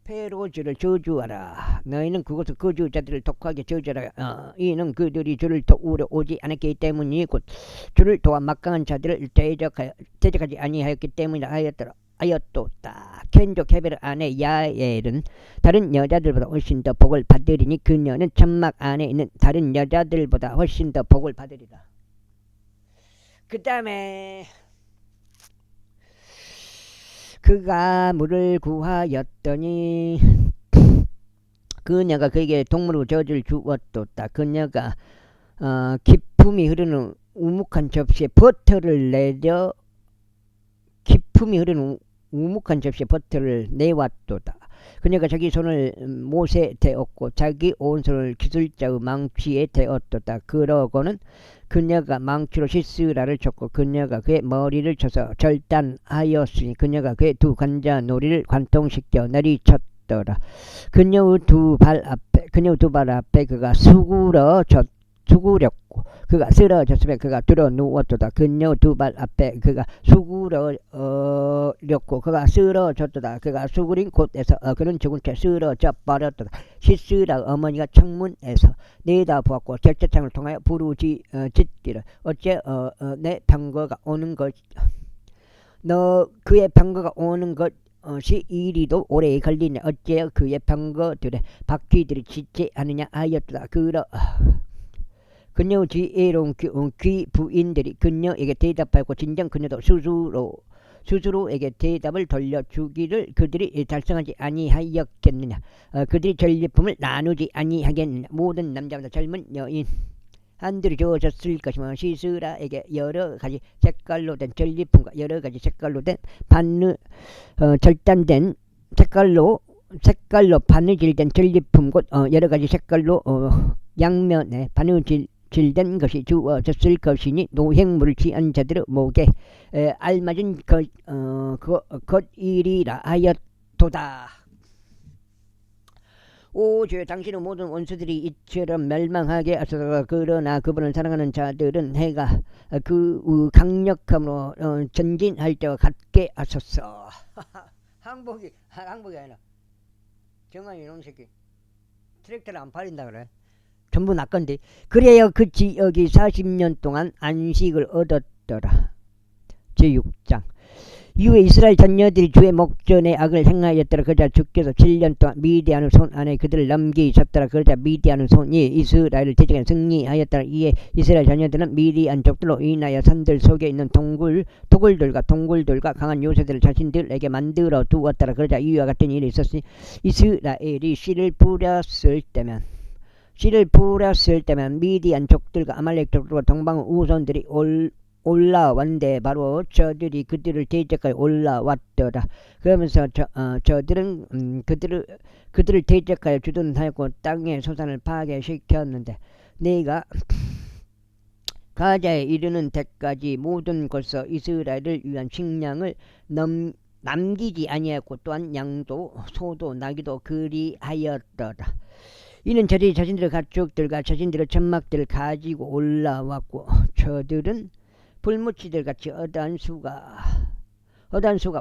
Speaker 1: 페로즈를 저주하라. 너희는 그곳의 거주자들을 독하게 저주하라. 이는 그들이 주를 도우러 오지 않았기 때문이 곧 주를 도와 막강한 자들을 대적하지 아니하였기 때문이라 하였도다. 켄조 케베르 아내 야엘은 다른 여자들보다 훨씬 더 복을 받으리니 그녀는 천막 안에 있는 다른 여자들보다 훨씬 더 복을 받으리라. 그 다음에 그가 물을 구하였더니 그녀가 그에게 동물의 젖을 주었도다. 그녀가 기품이 흐르는 우묵한 접시에 버터를 내려 기품이 흐르는 우묵한 접시에 버터를 내왔도다. 그녀가 자기 손을 못에 대었고 자기 오른손을 기술자의 망치에 대었도다. 그러고는 그녀가 망치로 시스라를 쳤고 그녀가 그의 머리를 쳐서 절단하였으니 그녀가 그의 두 관자놀이를 관통시켜 내리쳤더라. 그녀의 두 발 앞에 그가 수구렸고 그가 쓰러졌으며 그가 들어 누웠도다. 그녀 두 발 앞에 그가 수구렸고 그가 쓰러졌도다. 그가 수구린 곳에서 그는 죽은 채 쓰러져 버렸도다. 시스라 어머니가 창문에서 내다보았고 절제창을 통하여 부르짖기를 어째 내 병거가 오는 것 그의 병거가 오는 것이 이리도 오래 걸리냐. 어째 그의 병거들의 바퀴들이 짖지 않느냐 하였도다. 그녀의 지혜로운 귀 부인들이 그녀에게 대답하였고 진정 그녀도 스스로에게 대답을 돌려주기를 그들이 달성하지 아니하였겠느냐. 그들이 전리품을 나누지 아니하겠느냐. 모든 남자보다 젊은 여인 한들이 주어졌을 것이며 시스라에게 여러가지 색깔로 된 전리품과 여러가지 색깔로 된 절단된 색깔로 바느질된 전리품 곧 여러가지 색깔로 양면에 바느질된 것이 주어졌을 것이니 노획물을 취한 자들의 목에 알맞은 것이리라 하였도다. 오 주여 당신의 모든 원수들이 이처럼 멸망하게 하소서. 그러나 그분을 사랑하는 자들은 해가 그 강력함으로 전진할 때와 같게 하소서. 항복이 아니라 정한이 이놈 새끼 트랙터를 안 팔린다 그래. 전부 나 건데. 그래야 그 지역이 40년 동안 안식을 얻었더라. 제6장 이후에 이스라엘 자녀들이 주의 목전에 악을 행하였더라. 그러자 주께서 7년 동안 미디안의 손 안에 그들을 넘기셨더라. 그러자 미디안의 손이 이스라엘을 대적해 승리하였더라. 이에 이스라엘 자녀들은 미디안 족들로 인하여 산들 속에 있는 동굴들과 강한 요새들을 자신들에게 만들어 두었더라. 그러자 이와 같은 일이 있었으니 이스라엘이 씨를 뿌렸을 때면 미디안 족들과 아말렉 족들과 동방 우손들이 올라왔는데 바로 저들이 그들을 대적하여 올라왔더라. 그러면서 저들은 그들을 대적하여 주둔하였고 땅의 소산을 파괴시켰는데 네가 가자에 이르는 데까지 모든 곳에서 이스라엘을 위한 식량을 남기지 아니하였고 또한 양도 소도 나귀도 그리하였더라. 이는 저들이 자신들의 가축들과 자신들의 천막들을 가지고 올라왔고 저들은 불무치들 같이 어다한 수가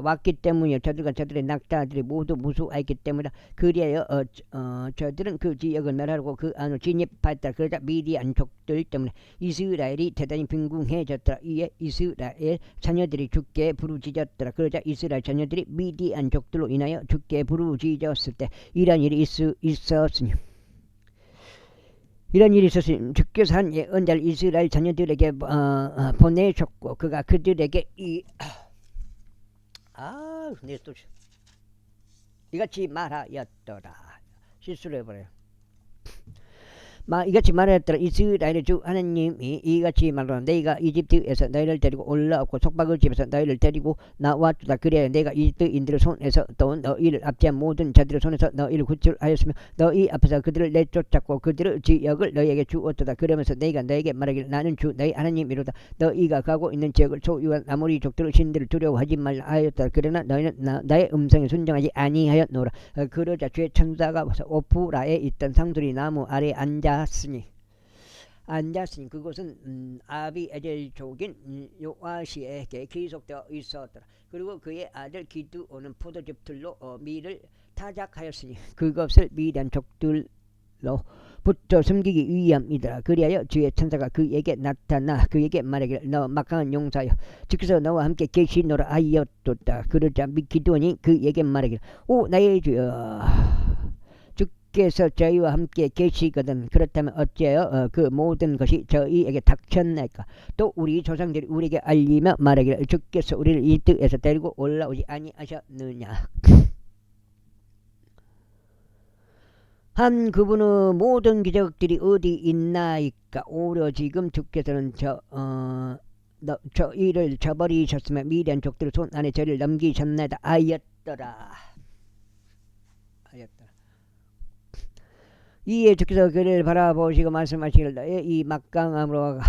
Speaker 1: 왔기 때문이요. 저들과 저들의 낙타들이 모두 무수하였기 때문이다. 그리하여 저들은 그 지역을 멸하고 그 안으로 진입하였다. 그러자 미디안 족들 때문에 이스라엘이 대단히 빈궁해졌더라. 이에 이스라엘 자녀들이 주께 부르짖었더라. 그러자 이스라엘 자녀들이 미디안 족들로 인하여 주께 부르짖었을 때 이런 일이 있었으니 주께서 한 예언자를 이스라엘 자녀들에게 보내셨고 그가 그들에게 이같이 말하였더라. 실수를 해버려요. 이같이 말하였더라. 이스라엘의 주 하나님이 이같이 말하노라. 내가 이집트에서 너희를 데리고 올라왔고 속박의 집에서 너희를 데리고 나왔다. 그래야 내가 이집트인들의 손에서 또 너희를 압제한 모든 자들의 손에서 너희를 구출하였으며 너희 앞에서 그들을 내쫓았고 그들의 지역을 너희에게 주었도다. 그러면서 내가 너희에게 말하기를 나는 주 너희 하나님이로다. 너희가 가고 있는 지역을 소유한 아모리 족들의 신들을 두려워하지 말라 하였다. 그러나 너희는 나의 음성에 순종하지 아니하였노라. 그러자 주의 천사가 와서 오프라에 있던 상수리 나무 아래에 앉았으니 그것은 아비에젤족인 요아시에게 기속되어 있었더라. 그리고 그의 아들 기드온은 포도즙 들로 밀을 타작하였으니 그것을 미디안 족들로 붙여 숨기기 위함이더라. 그리하여 주의 천사가 그에게 나타나 그에게 말하기를 너 막강한 용사여 주께서 너와 함께 계시노라 하였도다. 그러자 기드온이 그에게 말하기를 오 나의 주여 주께서 저희와 함께 계시거든 그렇다면 어찌하여 그 모든 것이 저희에게 닥쳤나이까. 또 우리 조상들이 우리에게 알리며 말하기를 주께서 우리를 이집트에서 데리고 올라오지 아니하셨느냐. 한 그분의 모든 기적들이 어디 있나이까. 오히려 지금 주께서는 저희를 저버리셨으며 미디안 족들의 손 안에 저희를 넘기셨나이다 하였더라. 이에 주께서 그를 바라보시고 말씀하시기를 너의 이 막강함으로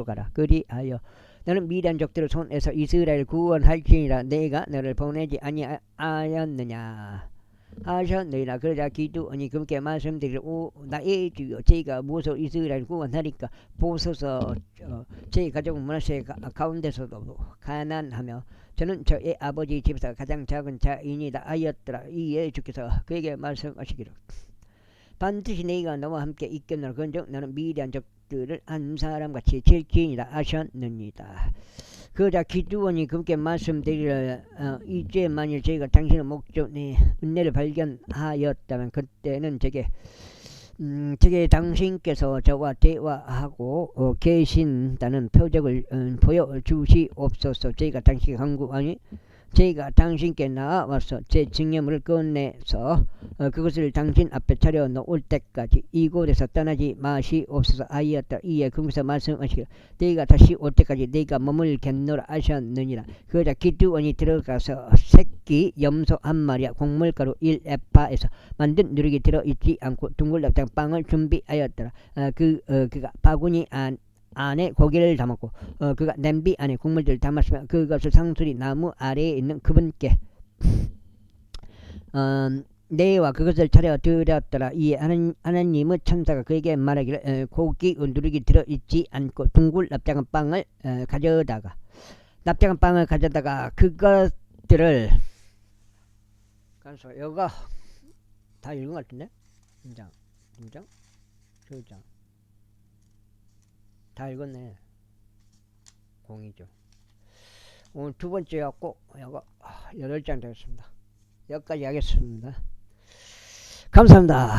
Speaker 1: 가라. 그리하여 너는 미디안 족들의 손에서 이스라엘을 구원할지니라. 내가 너를 보내지 아니하였느냐 하셨느니라. 그러자 기드온이 그분께 말씀드리기를 오 나의 주여 저희가 무엇으로 이스라엘 구원하리까. 보소서 제 가족 므낫세 가운데서도 가난하며 저는 저의 아버지 집에서 가장 작은 자이니다 하였더라. 이에 주께서 그에게 말씀하시기를 반드시 내가 너와 함께 있겠노라. 그런즉 너는 미디안 족들을 한 사람같이 칠지니라 하셨느니라. 그러자 기드온이 그분께 말씀드리기를 이제 만일 저희가 당신의 목전에 은혜를 발견하였다면 그때는 제게 당신께서 저와 대화하고 계신다는 표적을 보여주시옵소서. 저희가 당신께 간구하니 저희가 당신께 나와서 제 증여물을 꺼내서 그것을 당신 앞에 차려 놓을 때까지 이곳에서 떠나지 마시옵소서 하였다. 이에 그분께서 말씀하시기를 너희가 다시 올 때까지 너희가 머물겠노라 하셨느니라. 그러자 기드온이 들어가서 새끼 염소 한 마리와 곡물가루 1에파에서 만든 누룩이 들어있지 않고 둥글납작 빵을 준비하였더라. 그가 바구니 안에 고기를 담았고 그가 냄비 안에 국물들을 담았으며 그것을 상수리 나무 아래에 있는 그분께 내와 그것을 차려 드렸더라. 이에 하나님의 천사가 그에게 말하기를 고기 누룩이 들어있지 않고 둥글 납작한 빵을 가져다가 그것들을 여가 다 읽은 것 같은데 2장 다 읽었네. 공이죠. 오늘 두 번째였고 이거 8장 되었습니다. 여기까지 하겠습니다. 감사합니다.